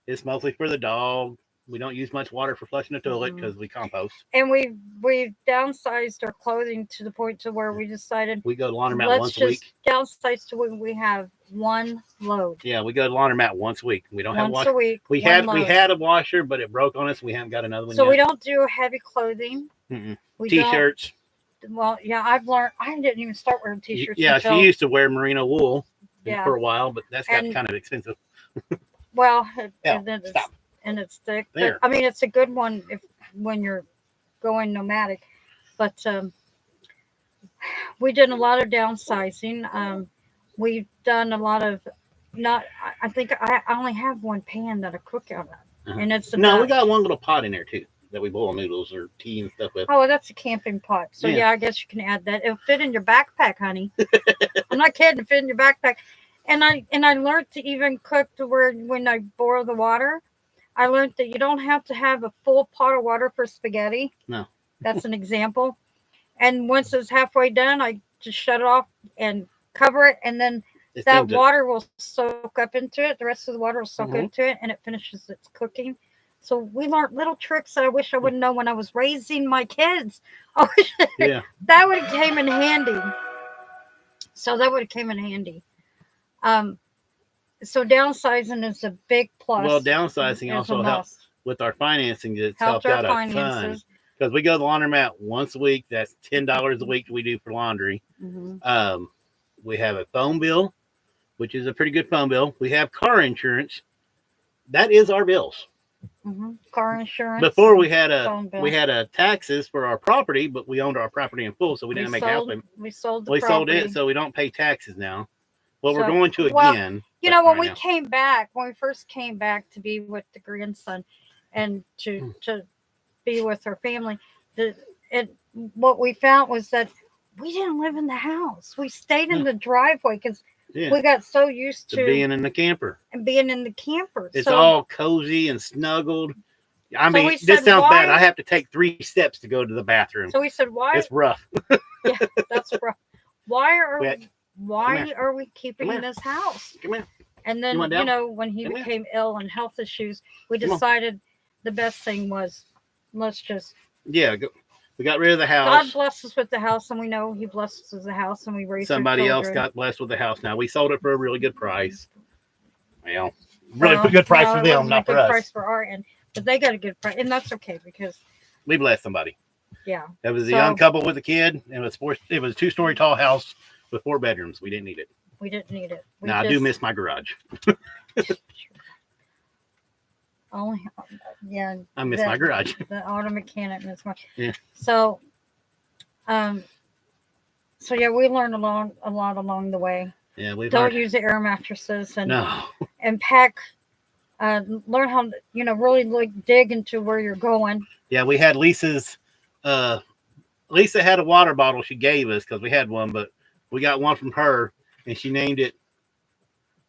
It's mostly for the dog. We don't use much water for flushing the toilet because we compost. And we've downsized our clothing to the point to where we decided We go to laundromat let's once a just week. downsize to when we have one load. Yeah, we go to laundromat once a week. We don't have Once water. a week. We one had load. a washer, but it broke on us. We haven't got another one So yet. we don't do heavy clothing. Mm-mm. We don't- T-shirts. Well, yeah, I've learned. I didn't even start wearing t-shirts. Yeah, until, she used to wear merino wool Yeah. for a while, but that's got And- kind of expensive. Well, Yeah, and then it's, stop. and it's thick. There. But, I mean, it's a good one when you're going nomadic. But we did a lot of downsizing. We've done a lot of I think I only have one pan that I cook out of, Uh-huh. and it's No, we about- got one little pot in there too that we boil noodles or tea and stuff with. Oh, that's a camping pot. So Yeah. yeah, I guess you can add that. It'll fit in your backpack, honey. I'm not kidding. It'll fit in your backpack. And I learned to even cook to where when I boil the water, I learned that you don't have to have a full pot of water for spaghetti. No. That's an example. And once it's halfway done, I just shut it off and cover it, and then It that seems to- water will soak up into it. The rest of the water will soak Mhm. into it, and it finishes its cooking. So we learned little tricks that I wish I would know when I was raising my kids. I wish yeah. that would have came in handy. So that would have came in handy. So downsizing is a big plus. Well, downsizing It's a also helps must. with our financing. It's Helped helped our out a ton finances. because we go to the laundromat once a week. That's $10 a week we do for laundry. Mhm. We have a phone bill, which is a pretty good phone bill. We have car insurance. That is our bills. Car insurance. Before we had phone bill. a taxes for our property, but we owned our property in full, so we didn't make house payment. We sold the We sold property. it, so we don't pay taxes now. Well, we're So- going to well, again. You but know, when right we now- came back, when we first came back to be with the grandson and to be with our family, what we found was that we didn't live in the house. We stayed in the driveway because yeah, we got so used to to being in the camper. being in the camper. It's so, all cozy and snuggled. I So mean, we this said, sounds bad. why- I have to take 3 steps to go to the bathroom. so we said, why? It's rough. Yeah, that's rough. Why are We we? had- come Why here. are we keeping Come in here. this house? Come here. And then, You want down? when he Come here. became ill and health issues, we Come on. decided the best thing was let's just Yeah, we got rid of the God house. bless us with the house, and we know He blesses us with the house, and we raise our Somebody else children. got blessed with the house. Now we sold it for a really good price. Well, Well, good price no, for it them, wasn't not a for good us. price for our end, but they got a good price, and that's okay because We blessed somebody. yeah, That was a So- young couple with a kid, and it was a 2-story tall house with 4 bedrooms. We didn't need it. we didn't need it. We Now I do miss my garage. only yeah. I miss the- my garage. The auto mechanic miss my Yeah. So, so yeah, we learned a lot along the way. Yeah, we've Don't learned. use the air mattresses and No. and pack. Learn how to, really dig into where you're going. Yeah, we had Lisa's. Lisa had a water bottle she gave us because we had one, but we got one from her, and she named it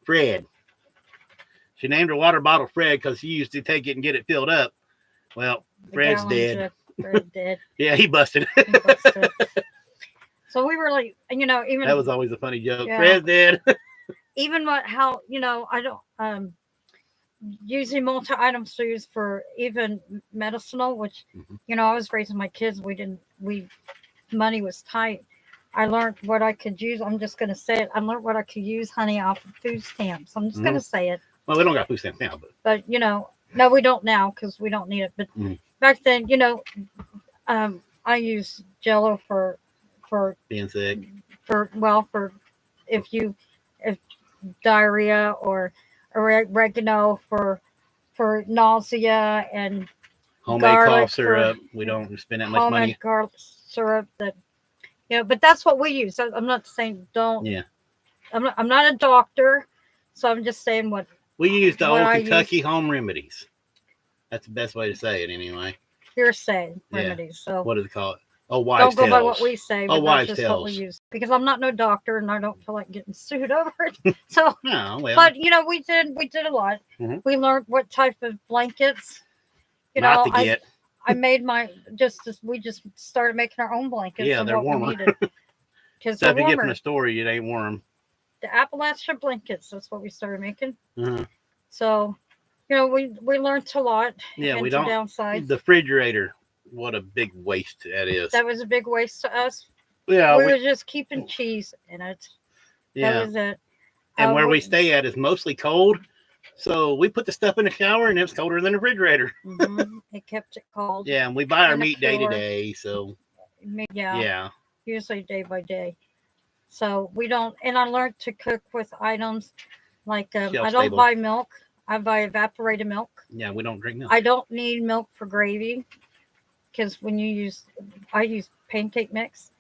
Fred. She named her water bottle Fred because she used to take it and get it filled up. Well, The Fred's gallons dead. of Fred dead. Yeah, he busted. He busted. So we were like, even That was always a funny joke. Yeah. Fred's dead. even how I don't using multi items to use for even medicinal, which Mhm. I was raising my kids. Money was tight. I learned what I could use. I'm just gonna say it. I learned what I could use honey off of food stamps. I'm just gonna say it. Well, we don't got food stamps now, but But no, we don't now because we don't need it. But Mhm. back then, I use Jello for being sick. for if diarrhea or oregano for nausea and Homemade garlic cough syrup. We don't spend that much homemade money. garlic syrup that but that's what we use. I'm not saying don't. Yeah. I'm not a doctor, so I'm just saying what We use the What old I Kentucky home remedies. That's the best way to say it, anyway. you're saying Yeah. remedies. So What is it called? Oh, wives' don't go tales. by what we say, but wives' that's just what we tales. use. Because I'm not no doctor and I don't feel like getting sued over it. So No, well, but we did a lot. Mhm. We learned what type of blankets. not to get. I made we just started making our own blankets. Yeah, and they're what warmer. we needed. Because Stuff they're you get from warmer. the store, it ain't warm. The Appalachia blankets. That's what we started making. Uh-huh. So, we learned a lot. Yeah, and we to don't. downsides. The refrigerator, what a big waste that is. That was a big waste to us. Yeah, we were just keeping cheese in it. yeah. That was it. And where we stay at is mostly cold. So we put the stuff in the shower and it's colder than the refrigerator. It kept it cold. Yeah, and we buy our And the meat day to cooler. day. So yeah. Usually day by day. So we don't, and I learned to cook with items like I don't Shelf-stable. buy milk. I buy evaporated milk. Yeah, we don't drink milk. I don't need milk for gravy because I use pancake mix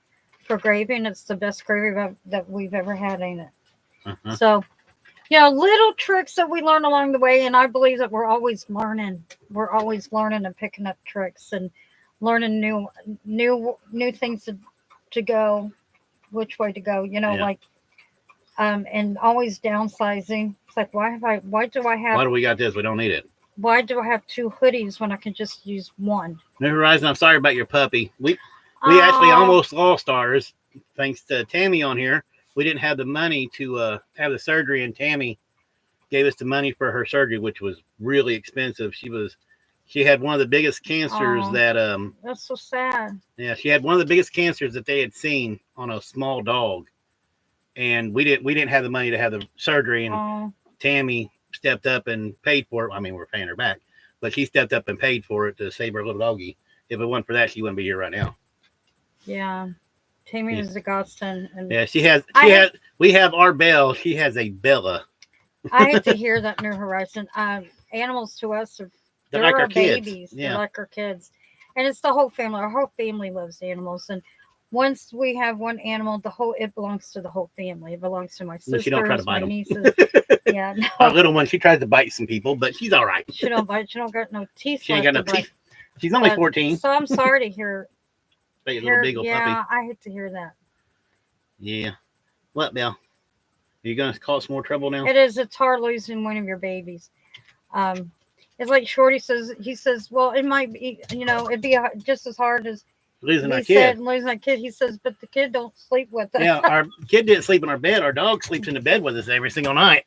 for gravy, and it's the best gravy that we've ever had, ain't it? Uh-huh. So, little tricks that we learn along the way, and I believe that we're always learning. We're always learning and picking up tricks and learning new things to go, which way to go. Yeah. And always downsizing. It's like why do I have Why do we got this? We don't need it. why do I have 2 hoodies when I can just use one? New Horizon, I'm sorry about your puppy. We actually almost lost ours thanks to Tammy on here. We didn't have the money to have the surgery, and Tammy gave us the money for her surgery, which was really expensive. She had one of the biggest cancers Aw. that That's so sad. yeah, she had one of the biggest cancers that they had seen on a small dog. And we didn't have the money to have the surgery, and Oh, Tammy stepped up and paid for it. I mean, we're paying her back, but she stepped up and paid for it to save her little doggy. If it wasn't for that, she wouldn't be here right now. yeah. Tammy Yeah. is a godsend, and Yeah, I- we have our Belle. She has a Bella. I hate to hear that, New Horizon. Animals to us They're they're like our our kids. babies. Yeah. They're like our kids, and it's the whole family. Our whole family loves animals, and once we have one animal, it belongs to the whole family. It belongs to my sisters, Unless you don't try to bite my 'em. nieces. Yeah, Our no, little one, she tries to bite some people, but she's all right. she don't bite. She don't got no teeth. She ain't got no left to bite. teeth. She's only But- 14. So I'm sorry to hear. Big little beagle yeah, puppy. I hate to hear that. Yeah. What, Belle? Are you gonna cause some more trouble now? It's hard losing one of your babies. It's like Shorty says. He says, "Well, it might be, it'd be just as hard as Losing our he kid. said losing that kid." He says, "But the kid don't sleep with us." Yeah, our kid didn't sleep in our bed. Our dog sleeps in the bed with us every single night.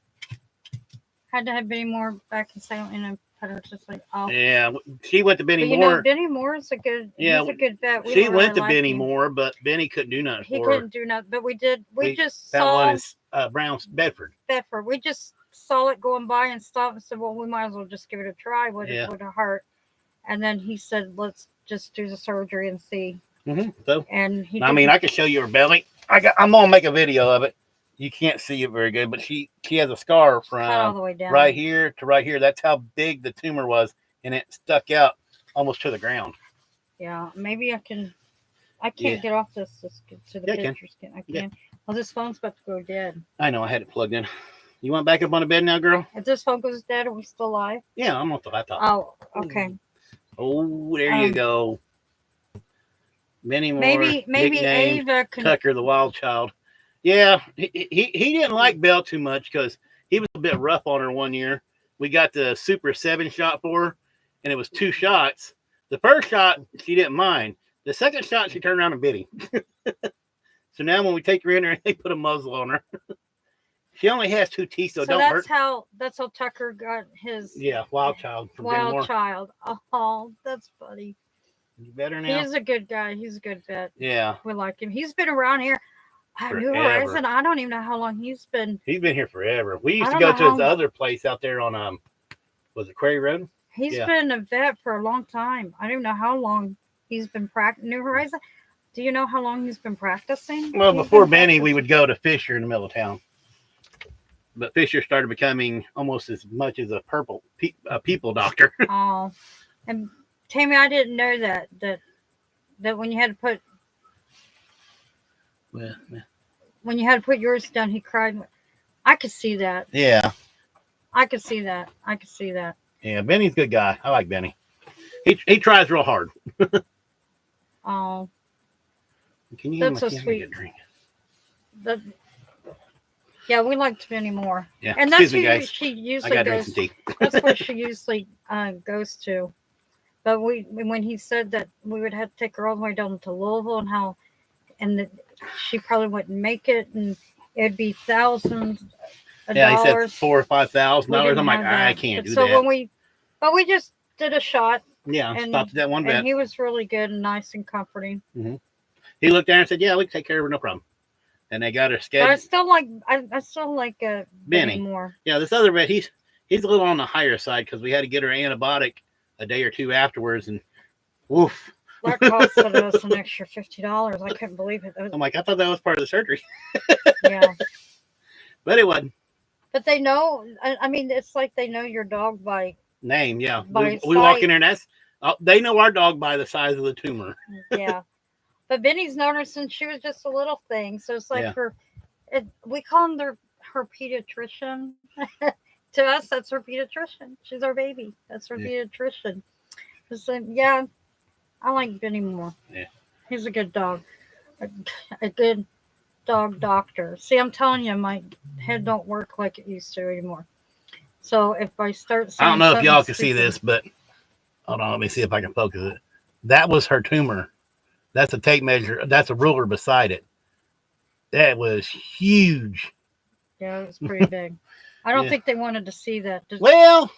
Had to have Benny Moore back in Salem in a And it's just like, oh. Yeah, she went to Benny But you Moore. know, Benny Moore is a good. Yeah, He's a good vet. We She don't went to really like Benny him. Moore, but Benny couldn't do nothing He for her. couldn't do nothing, but we did. We just That one saw is Brown's Bedford. Bedford. We just saw it going by and stopped and said, "Well, we might as well just give it a try. Would Yeah. it would it hurt?" And then he said, "Let's just do the surgery and see." So, And he. I mean, I can show you her belly. I'm gonna make a video of it. You can't see it very good, but she has a scar cut all from the way down. right here to right here. That's how big the tumor was, and it stuck out almost to the ground. Yeah, maybe I can. I can't Yeah. get off this to the Yeah, you can. pictures. I Yeah. can. Well, this phone's about to go dead. I know I had it plugged in. You want back up on the bed now, girl? If this phone goes dead, are we still live? Yeah, I'm off the laptop. Oh, okay. Oh, there you go. Benny Moore, Maybe nicknamed Ava can. Tucker, the wild child. Yeah, he didn't like Belle too much because he was a bit rough on her one year. We got the Super 7 shot for her, and it was 2 shots. The first shot, she didn't mind. The second shot, she turned around and bit him. So now when we take her in there, they put a muzzle on her. She only has 2 teeth, so don't hurt. That's how Tucker got his Wild child from Benny Moore. wild child. Oh, that's funny. You better now? He's a good guy. He's a good vet. Yeah. We like him. He's been around here. At New Forever. Horizon, I don't even know how long he's been. He's been here forever. We used I to don't go know to his how- other place out there on was it Quarry Road? He's Yeah. been a vet for a long time. I don't even know how long he's been practicing. New Horizon. Do you know how long he's been practicing? Well, He's before been Benny, we practicing- would go to Fisher in the middle of town. But Fisher started becoming almost as much as a people doctor. Oh, and Tammy, I didn't know that when you had to put Well, when you had to put yours down, he cried. I could see that. yeah, I could see that. I could see that. yeah. Benny's a good guy. I like Benny. He tries real hard. Oh, Can you That's give so me sweet. a drink? that. Yeah, we liked Benny more, Yeah. and that's Excuse me, who guys. she I usually got to drink goes. some tea. That's where she usually goes to. But when he said that we would have to take her all the way down to Louisville and that she probably wouldn't make it, and it'd be thousands of Yeah, he said dollars. $4,000 or $5,000. We didn't I'm like, have I that. can't But do so that. but we just did a shot, Yeah, and- stopped at that one vet. and he was really good and nice and comforting. He looked down and said, "Yeah, we can take care of her, no problem." And they got her But scheduled. I still like Benny Benny. more. Yeah, this other vet, he's a little on the higher side because we had to get her antibiotic a day or two afterwards, and woof. That costed us an extra $50. I couldn't believe it. I'm like, I thought that was part of the surgery, Yeah. but it wasn't. But they know. I mean, it's like they know your dog by. Name, yeah. By We walk sight. in there, and they know our dog by the size of the tumor. Yeah. But Benny's known her since she was just a little thing. So it's like Yeah. we call him her pediatrician. To us, that's her pediatrician. She's our baby. That's her Yeah. pediatrician. So, yeah, I like Benny more. Yeah. He's a good dog. A good dog doctor. See, I'm telling you, my head don't work like it used to anymore. So if I start I don't saying know if something y'all can see stupid- this, but hold on, let me see if I can focus it. That was her tumor. That's a tape measure. That's a ruler beside it. That was huge. Yeah, it was pretty big. I don't Yeah. think they wanted to see that. Well,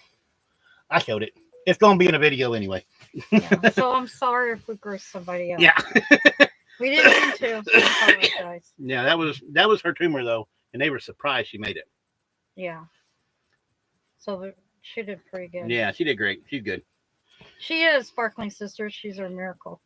I showed it. It's going to be in a video anyway. Yeah. So I'm sorry if we grossed somebody out. Yeah. We didn't mean to. So I apologize. Yeah, that was her tumor though, and they were surprised she made it. Yeah. So she did pretty good. Yeah, she did great. She's good. She is Sparkling Sisters. She's our miracle.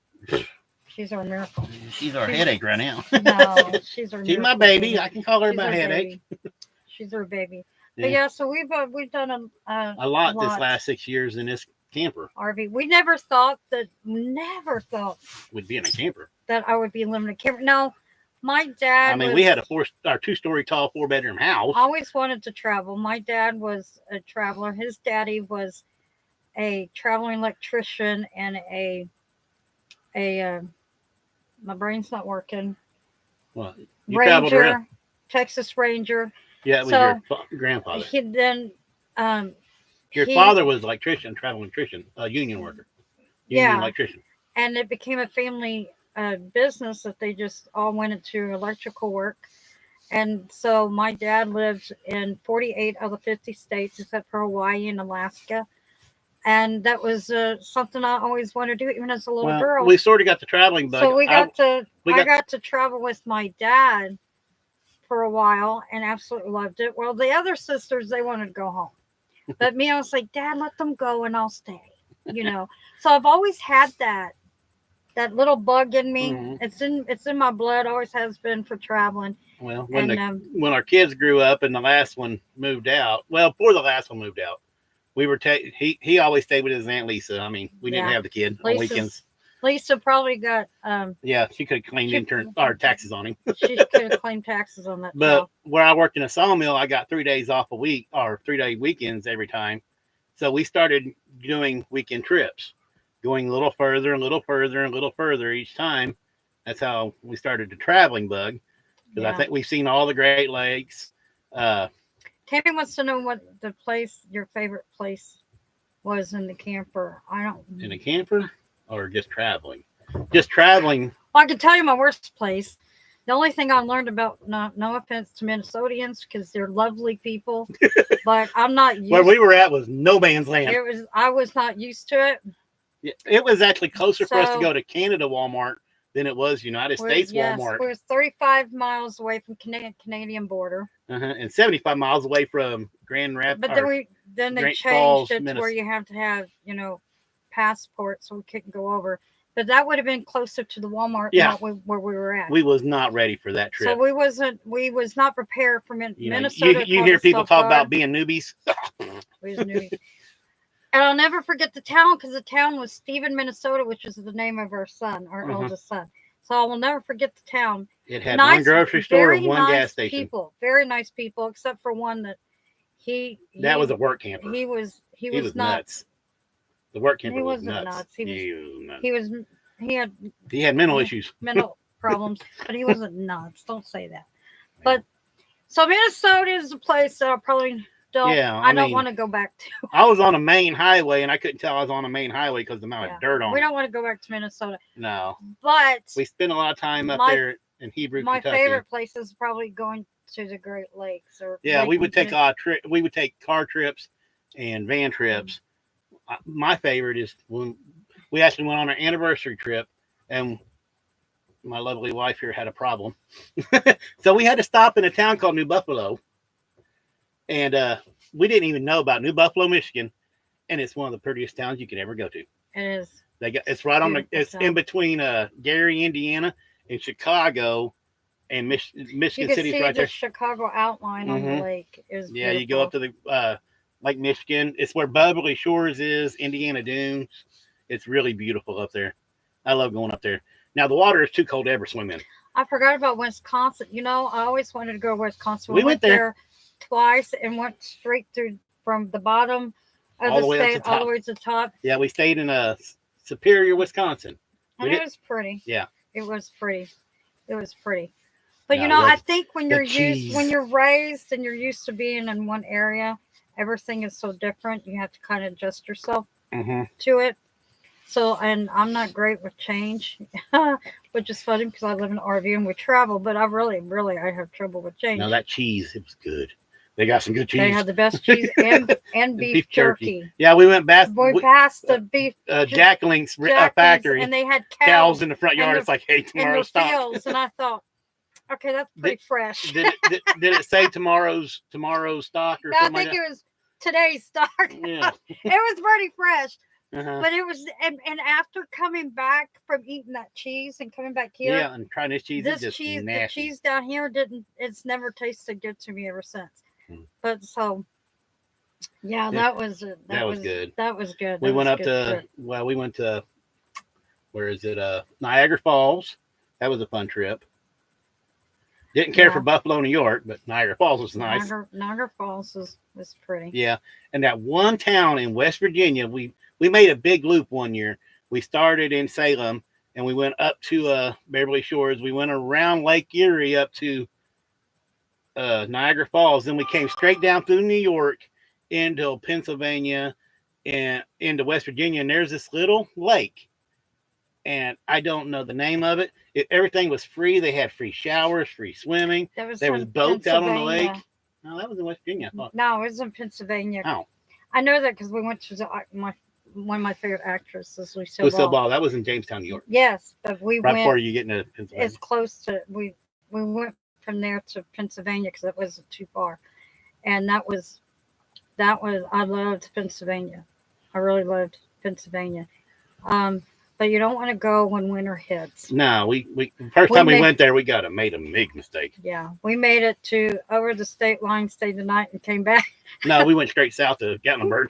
She's our miracle. She's our headache right now. No, she's our She's my miracle baby. I can call her She's my our headache. baby. She's our baby. Yeah. But yeah, so we've done A lot this last 6 years in this camper. RV. We never thought Would be in a camper. that I would be living in a camper. No, my dad. I mean, was, we had a 2-story tall 4-bedroom house. always wanted to travel. My dad was a traveler. His daddy was a traveling electrician and a my brain's not working. Well, you traveled around. Ranger, Texas Ranger. Yeah, it was So, your grandfather. He then Your he- father was electrician, traveling electrician, a union worker. Union Yeah. electrician. and it became a family business that they just all went into electrical work. And so my dad lived in 48 of the 50 states except for Hawaii and Alaska. and that was something I always wanted to do, even as a little girl. we sort of got the traveling bug. So we I got to travel with my dad for a while and absolutely loved it. Well, the other sisters, they wanted to go home. But me, I was like, Dad, let them go and I'll stay. You know. So I've always had that little bug in me. Mhm. It's in my blood, always has been for traveling. Well, And when our kids grew up and the last one moved out, well, before the last one moved out, we were he always stayed with his Aunt Lisa. I mean, we didn't Yeah. have the kid on weekends. Lisa probably got Yeah, she could have claimed intern or taxes on him. she could have claimed taxes on that. But child. where I worked in a sawmill, I got 3 days off a week or 3-day weekends every time. So we started doing weekend trips, going a little further and a little further and a little further each time. That's how we started the traveling bug. Because I think we've seen all the Great Lakes. Tammy wants to know what your favorite place was in the camper. I don't. In a camper or just traveling? Just traveling. Well, I can tell you my worst place. The only thing I learned about, no offense to Minnesotians, because they're lovely people, but I'm not used. Where we were at was no man's land. I was not used to it. Yeah, it was actually closer for us to go to Canada Walmart than it was United States Walmart. We're 35 miles away from Canadian border. And 75 miles away from Grand Rapids. But then they Great changed Falls, it to where you have to have, passport, so we couldn't go over. But that would have been closer to the Walmart, not where we were at. We was not ready for that trip. So we was not prepared for Minnesota. You hear people talk about being newbies. We was newbies. And I'll never forget the town, because the town was Stephen, Minnesota, which is the name of our son, our oldest son. So I will never forget the town. It had one grocery store and one gas station. Very nice people, except for one that that was a work camper. He was nuts. The work camper he was wasn't nuts. He had mental issues, mental problems, but he wasn't nuts. Don't say that. But so Minnesota is a place that I probably don't. Yeah, I don't want to go back to. I was on a main highway and I couldn't tell I was on a main highway because the amount of dirt on it. We don't want to go back to Minnesota. No. But we spent a lot of time up there in Hebrew, Kentucky. My favorite place is probably going to the Great Lakes we would take we would take car trips and van trips. My favorite is when we actually went on our anniversary trip and my lovely wife here had a problem. So we had to stop in a town called New Buffalo. And we didn't even know about New Buffalo, Michigan. And it's one of the prettiest towns you could ever go to. It is. It's right on it's in between Gary, Indiana and Chicago and Michigan City right there. The Chicago outline on the lake is beautiful. You go up to the Lake Michigan. It's where Beverly Shores is, Indiana Dunes. It's really beautiful up there. I love going up there. Now the water is too cold to ever swim in. I forgot about Wisconsin. I always wanted to go to Wisconsin. We went there twice and went straight through from the bottom of the state all the way to the top. Yeah, we stayed in Superior, Wisconsin. And it was pretty. Yeah. It was pretty. But I think when you're raised and you're used to being in one area, everything is so different. You have to kind of adjust yourself to it. So, and I'm not great with change, which is funny because I live in an RV and we travel, but I really have trouble with change. Now that cheese, it was good. They got some good cheese. They had the best cheese and beef jerky. Yeah, we went past the beef Jack Link's factory, and they had cows in the front yard. It's like, hey, tomorrow stop. Fields, and I thought, okay, that's pretty fresh. Did it say tomorrow's stock or something? I think it was today's stock. Yeah, it was pretty fresh. But it was, and after coming back from eating that cheese and coming back here, and trying this cheese, is just nasty. The cheese down here it's never tasted good to me ever since. But so, that was good. That was good. We went to where is it? Niagara Falls. That was a fun trip. Didn't care for Buffalo, New York, but Niagara Falls was nice. Niagara Falls was pretty. Yeah, and that one town in West Virginia, we made a big loop one year. We started in Salem and we went up to Beverly Shores. We went around Lake Erie up to Niagara Falls. Then we came straight down through New York into Pennsylvania and into West Virginia. And there's this little lake. And I don't know the name of it. Everything was free. They had free showers, free swimming. There was boats out on the lake. No, that was in West Virginia, I thought. No, it was in Pennsylvania. Oh. I know that because we went to my one of my favorite actresses, Lucille Lucille Ball. Ball. That was in Jamestown, New York. Yes, but we Right before went you get into Pennsylvania. as close to we went from there to Pennsylvania because it wasn't too far, and that was I loved Pennsylvania. I really loved Pennsylvania. But you don't want to go when winter hits. No, we first time we went there, we made a big mistake. Yeah, we made it to over the state line, stayed the night, and came back. No, we went straight south to Gatlinburg.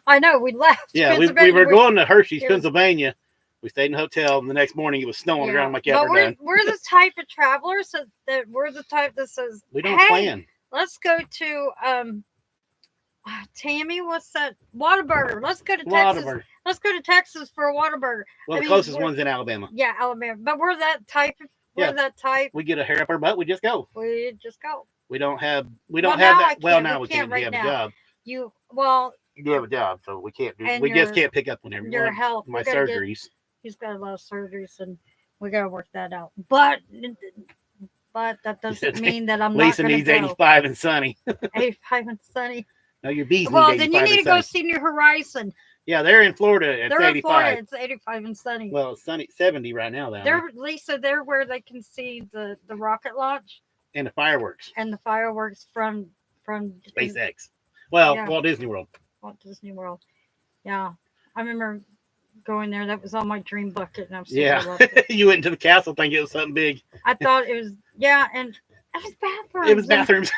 I know, we left. Yeah, we were going to Hershey's, Pennsylvania. We stayed in a hotel, and the next morning it was snow on the ground. I'm like, yeah, but we're done. We're the type of travelers that we're the type that says, We don't hey, plan. Let's go to Tammy, what's that? Whataburger. Let's go to Texas. Let's go to Texas for a Whataburger. Well, the closest one's in Alabama. Yeah, Alabama. But we're that type. That type. We get a hair up our butt. We just go. We just go. We don't have that. Well, now we can't. We have a job. You do have a job, so we can't do. We just can't pick up whenever your health. My surgeries. He's got a lot of surgeries, and we gotta work that out. But that doesn't mean that I'm not. Lisa needs 85 and sunny. 85 and sunny. No, your bees. Well, then you need to go see New Horizon. Yeah, they're in Florida. It's 85. Florida. It's 85 and sunny. Well, it's sunny 70 right now. Lisa, they're where they can see the rocket launch and the fireworks. And the fireworks from SpaceX. Well, yeah. Walt Disney World. Walt Disney World. Yeah, I remember going there. That was on my dream bucket, and I'm so You went into the castle thinking it was something big. I thought it was and it was bathrooms. It was bathrooms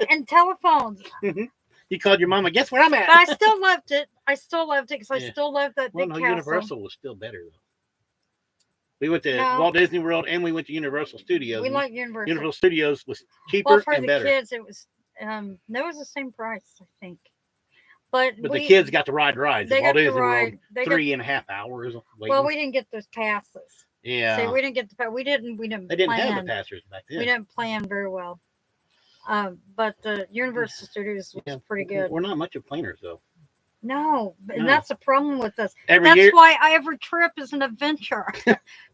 and telephones. Mm-hmm. You called your mama. Guess where I'm at? But I still loved it. I still loved it because I still loved that big castle. Universal was still better though. We went to Walt Disney World and we went to Universal Studios. We like Universal. Universal Studios was cheaper and better. For the kids, it was that was the same price, I think. But the kids got to ride rides. They Walt got Disney to ride. World, 3.5 hours. Waiting. Well, we didn't get those passes. Yeah. See, we didn't get the we didn't. They didn't have the passes back then. We didn't plan very well. But the Universal Studios was pretty good. We're not much of planners though. No, and that's the problem with us. That's why every trip is an adventure.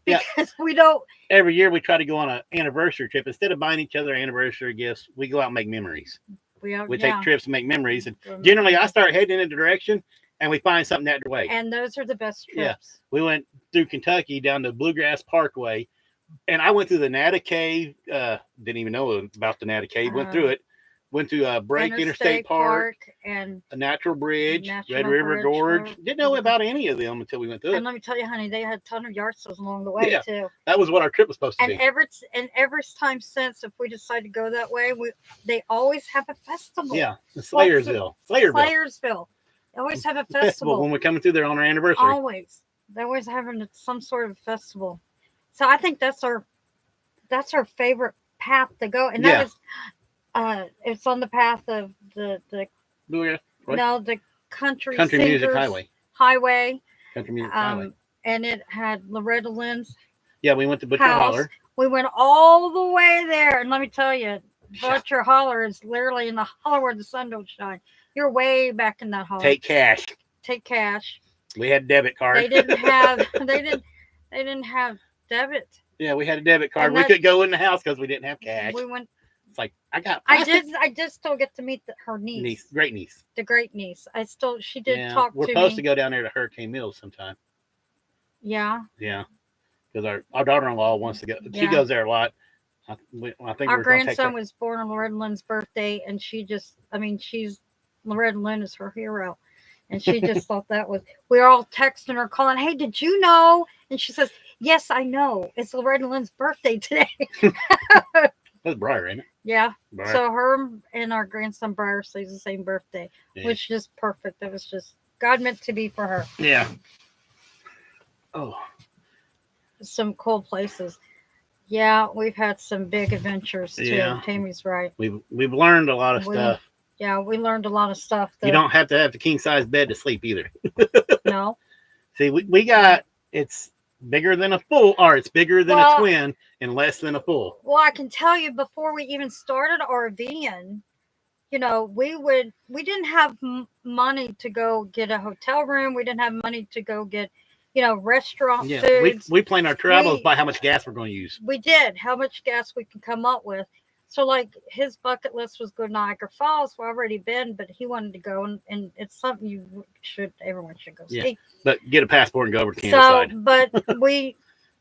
Because we don't. Every year we try to go on an anniversary trip. Instead of buying each other anniversary gifts, we go out and make memories. We take trips and make memories. And generally, I start heading in a direction and we find something that way. And those are the best trips. Yeah. We went through Kentucky down to Bluegrass Parkway. And I went through the Nata Cave. Didn't even know about the Nata Cave. Went through it. Went to Brake Interstate Park and a Natural Bridge, Red River Gorge. Didn't know about any of them until we went through it. And let me tell you, honey, they had a ton of yard sales along the way too. That was what our trip was supposed to be. Every time since, if we decide to go that way, they always have a festival. Yeah, Slayersville. They always have a festival when we're coming through there on our anniversary. Always, they're always having some sort of festival. So I think that's our favorite path to go, and that is. It's on the path of the country music highway. Country music highway. And it had Loretta Lynn's. Yeah, we went to Butcher Holler. We went all the way there, and let me tell you, Butcher Holler is literally in the holler where the sun don't shine. You're way back in that holler. Take cash. We had debit card. They didn't have. They didn't have debit. Yeah, we had a debit card. We could go in the house because we didn't have cash. We went. It's like I did still get to meet her niece. Great niece. The great niece. She did talk to me. We're supposed to go down there to Hurricane Mills sometime. Yeah. Yeah. Because our daughter-in-law wants to go. She goes there a lot. I think our grandson was born on Loretta Lynn's birthday, and Loretta Lynn is her hero. And she just thought that was, we were all texting her, calling, hey, did you know? And she says, yes, I know. It's Loretta Lynn's birthday today. That's Briar, ain't it? Yeah. Briar. So her and our grandson Briar stays the same birthday, which is just perfect. That was just God meant to be for her. Yeah. Oh. Some cool places. Yeah, we've had some big adventures too. Yeah. Tammy's right. We've learned a lot of stuff. Yeah, we learned a lot of stuff. You don't have to have the king size bed to sleep either. No. See, we got it's bigger than a full, or it's bigger than a twin and less than a full. Well, I can tell you before we even started RVing, we didn't have money to go get a hotel room. We didn't have money to go get, restaurant foods. We plan our travels by how much gas we're going to use. We did, how much gas we can come up with. So like his bucket list was go to Niagara Falls. Well, I've already been, but he wanted to go, and it's something everyone should go Yeah. see. But get a passport and go over to Kansas So, side. but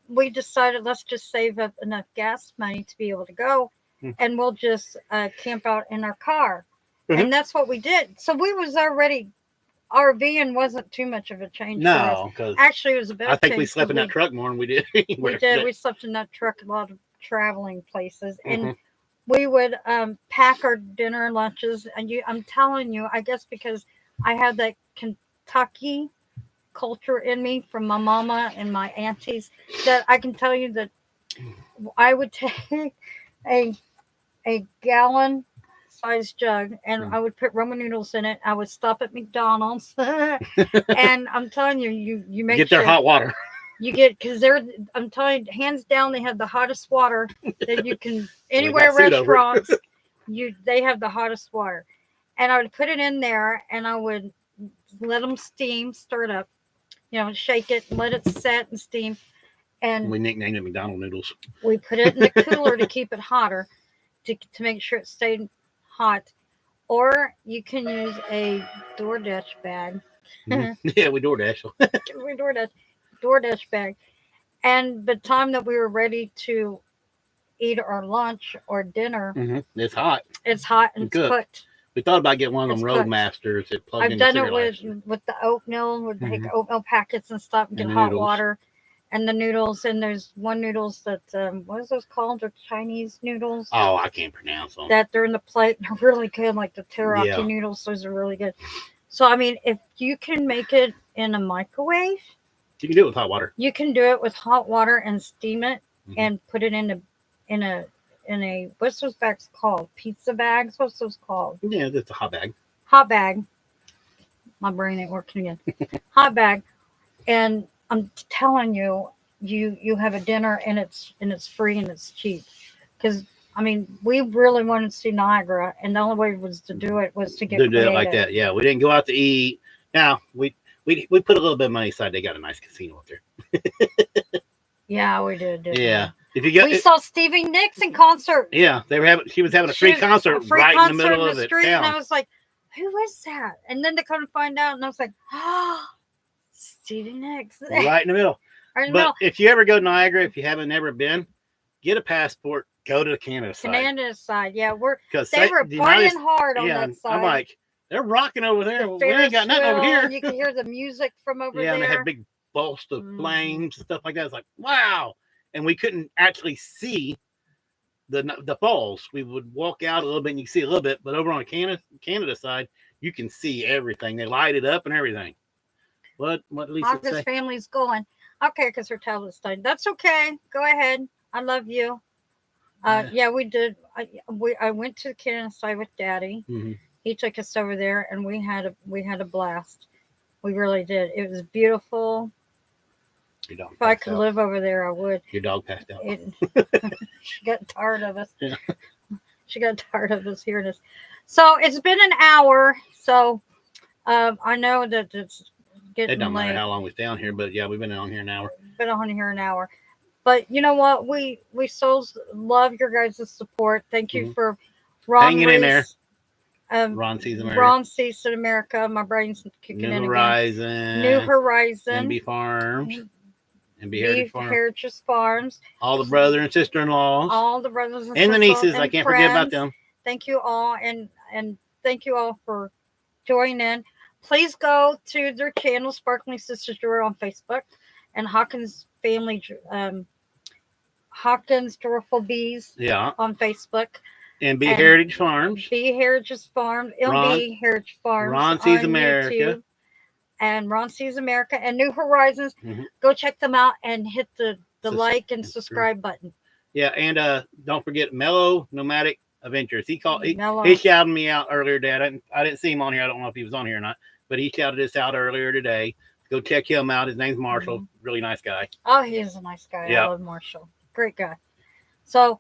we decided let's just save up enough gas money to be able to go, and we'll just camp out in our car, and that's what we did. So we was already RVing wasn't too much of a change. No, because actually it was a bit. I think we slept in that truck more than we did anywhere. We did. We slept in that truck a lot of traveling places, and we would pack our dinner and lunches. And I'm telling you, I guess because I had that Kentucky culture in me from my mama and my aunties, that I can tell you that I would take a gallon size jug and I would put ramen noodles in it. I would stop at McDonald's, and I'm telling you, you make get their hot water. You get, because I'm telling you, hands down, they have the hottest water that you can anywhere. Restaurants, they have the hottest water, and I would put it in there, and I would let them steam, stir it up, shake it, let it set and steam, and we nicknamed it McDonald noodles. We put it in the cooler to keep it hotter, to make sure it stayed hot, or you can use a DoorDash bag. Yeah, we DoorDash. We DoorDash bag. And the time that we were ready to eat our lunch or dinner, it's hot. It's hot and it's cooked. We thought about getting one of them Roadmasters that plug in. I've done it with the oatmeal, with take oatmeal packets and stuff, and get hot water, and the noodles. And there's one noodles that what is those called? They're Chinese noodles. Oh, I can't pronounce them. That they're in the plate. They're really good, like the teriyaki noodles. Those are really good. So I mean, if you can make it in a microwave. You can do it with hot water. You can do it with hot water and steam it and put it in a what's those bags called? Pizza bags? What's those called? Yeah, it's a hot bag. Hot bag. My brain ain't working again. Hot bag. And I'm telling you, you have a dinner and it's free and it's cheap. Because I mean, we really wanted to see Niagara, and the only way was to do it was to get do it like that. Yeah, we didn't go out to eat. Now we put a little bit of money aside. They got a nice casino up there. Yeah, we did. Yeah. If you we saw Stevie Nicks in concert. Yeah, she was having a free concert right in the middle of the street, and I was like, "Who is that?" And then to come to find out, and I was like, "Oh, Stevie Nicks!" Right in the middle. But if you ever go to Niagara, if you haven't ever been, get a passport. Go to the Canada side. Canada side, yeah, they were playing hard on that side. I'm like, they're rocking over there. We ain't got nothing over here. You can hear the music from over there. Yeah, and they had big bursts of flames and stuff like that. It's like, wow. And we couldn't actually see the falls. We would walk out a little bit and you can see a little bit, but over on the Canada side, you can see everything. They light it up and everything. What Lisa say? Family's going. Okay, because her tablet's died. That's okay. Go ahead. I love you. Yeah, we did. I went to Canada side with Daddy. He took us over there, and we had a blast. We really did. It was beautiful. If I could live over there, I would. Your dog passed out. She got tired of us. Yeah. She got tired of us hearing us. So it's been an hour. So I know that it's getting late. It don't matter how long we're down here, but yeah, we've been on here an hour. Been on here an hour. But you know what? We so love your guys' support. Thank you for hanging in there. Ron Sees America. Ron Sees America. My brain's kicking in again. New Horizon. MB Farms. MB Heritage Farms. All the brother and sister-in-laws. All the brothers and the nieces. I can't forget about them. Thank you all, and thank you all for joining in. Please go to their channel, Sparkling Sisters Jewelry on Facebook, and Hawkins Family, Hawkins Joyful Bees, on Facebook. And Heritage Farms. Heritage Farms. LB Heritage Farms. Ron Sees America. YouTube. And Ron Sees America and New Horizons. Go check them out and hit the like and subscribe button. Yeah, and don't forget Mellow Nomadic Adventures. He shouted me out earlier today. I didn't see him on here. I don't know if he was on here or not, but he shouted us out earlier today. Go check him out. His name's Marshall. Really nice guy. Oh, he is a nice guy. I love Marshall. Great guy. So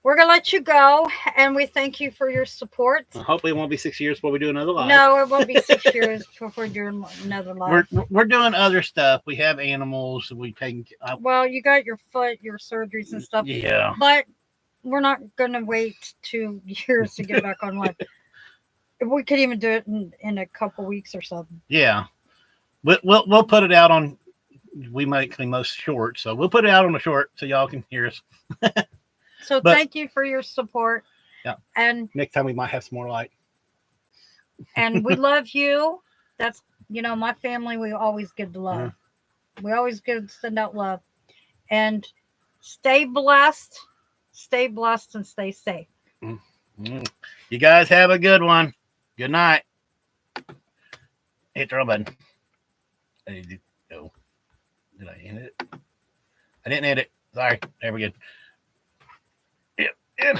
we're going to let you go, and we thank you for your support. Hopefully it won't be 6 years before we do another live. No, it won't be 6 years before we do another live. We're doing other stuff. We have animals. We take. Well, you got your foot, your surgeries and stuff. Yeah. But we're not gonna wait 2 years to get back on live. We could even do it in a couple weeks or something. Yeah. We'll put it out on. We make the most short, so we'll put it out on the short so y'all can hear us. So But- thank you for your support. Yeah. And Next time we might have some more light. we love you. That's my family. We always give the love. We always send out love. And stay blessed, and stay safe. You guys have a good one. Good night. Hit the wrong button. Did I end it? I didn't end it. Sorry. There we go. Yep.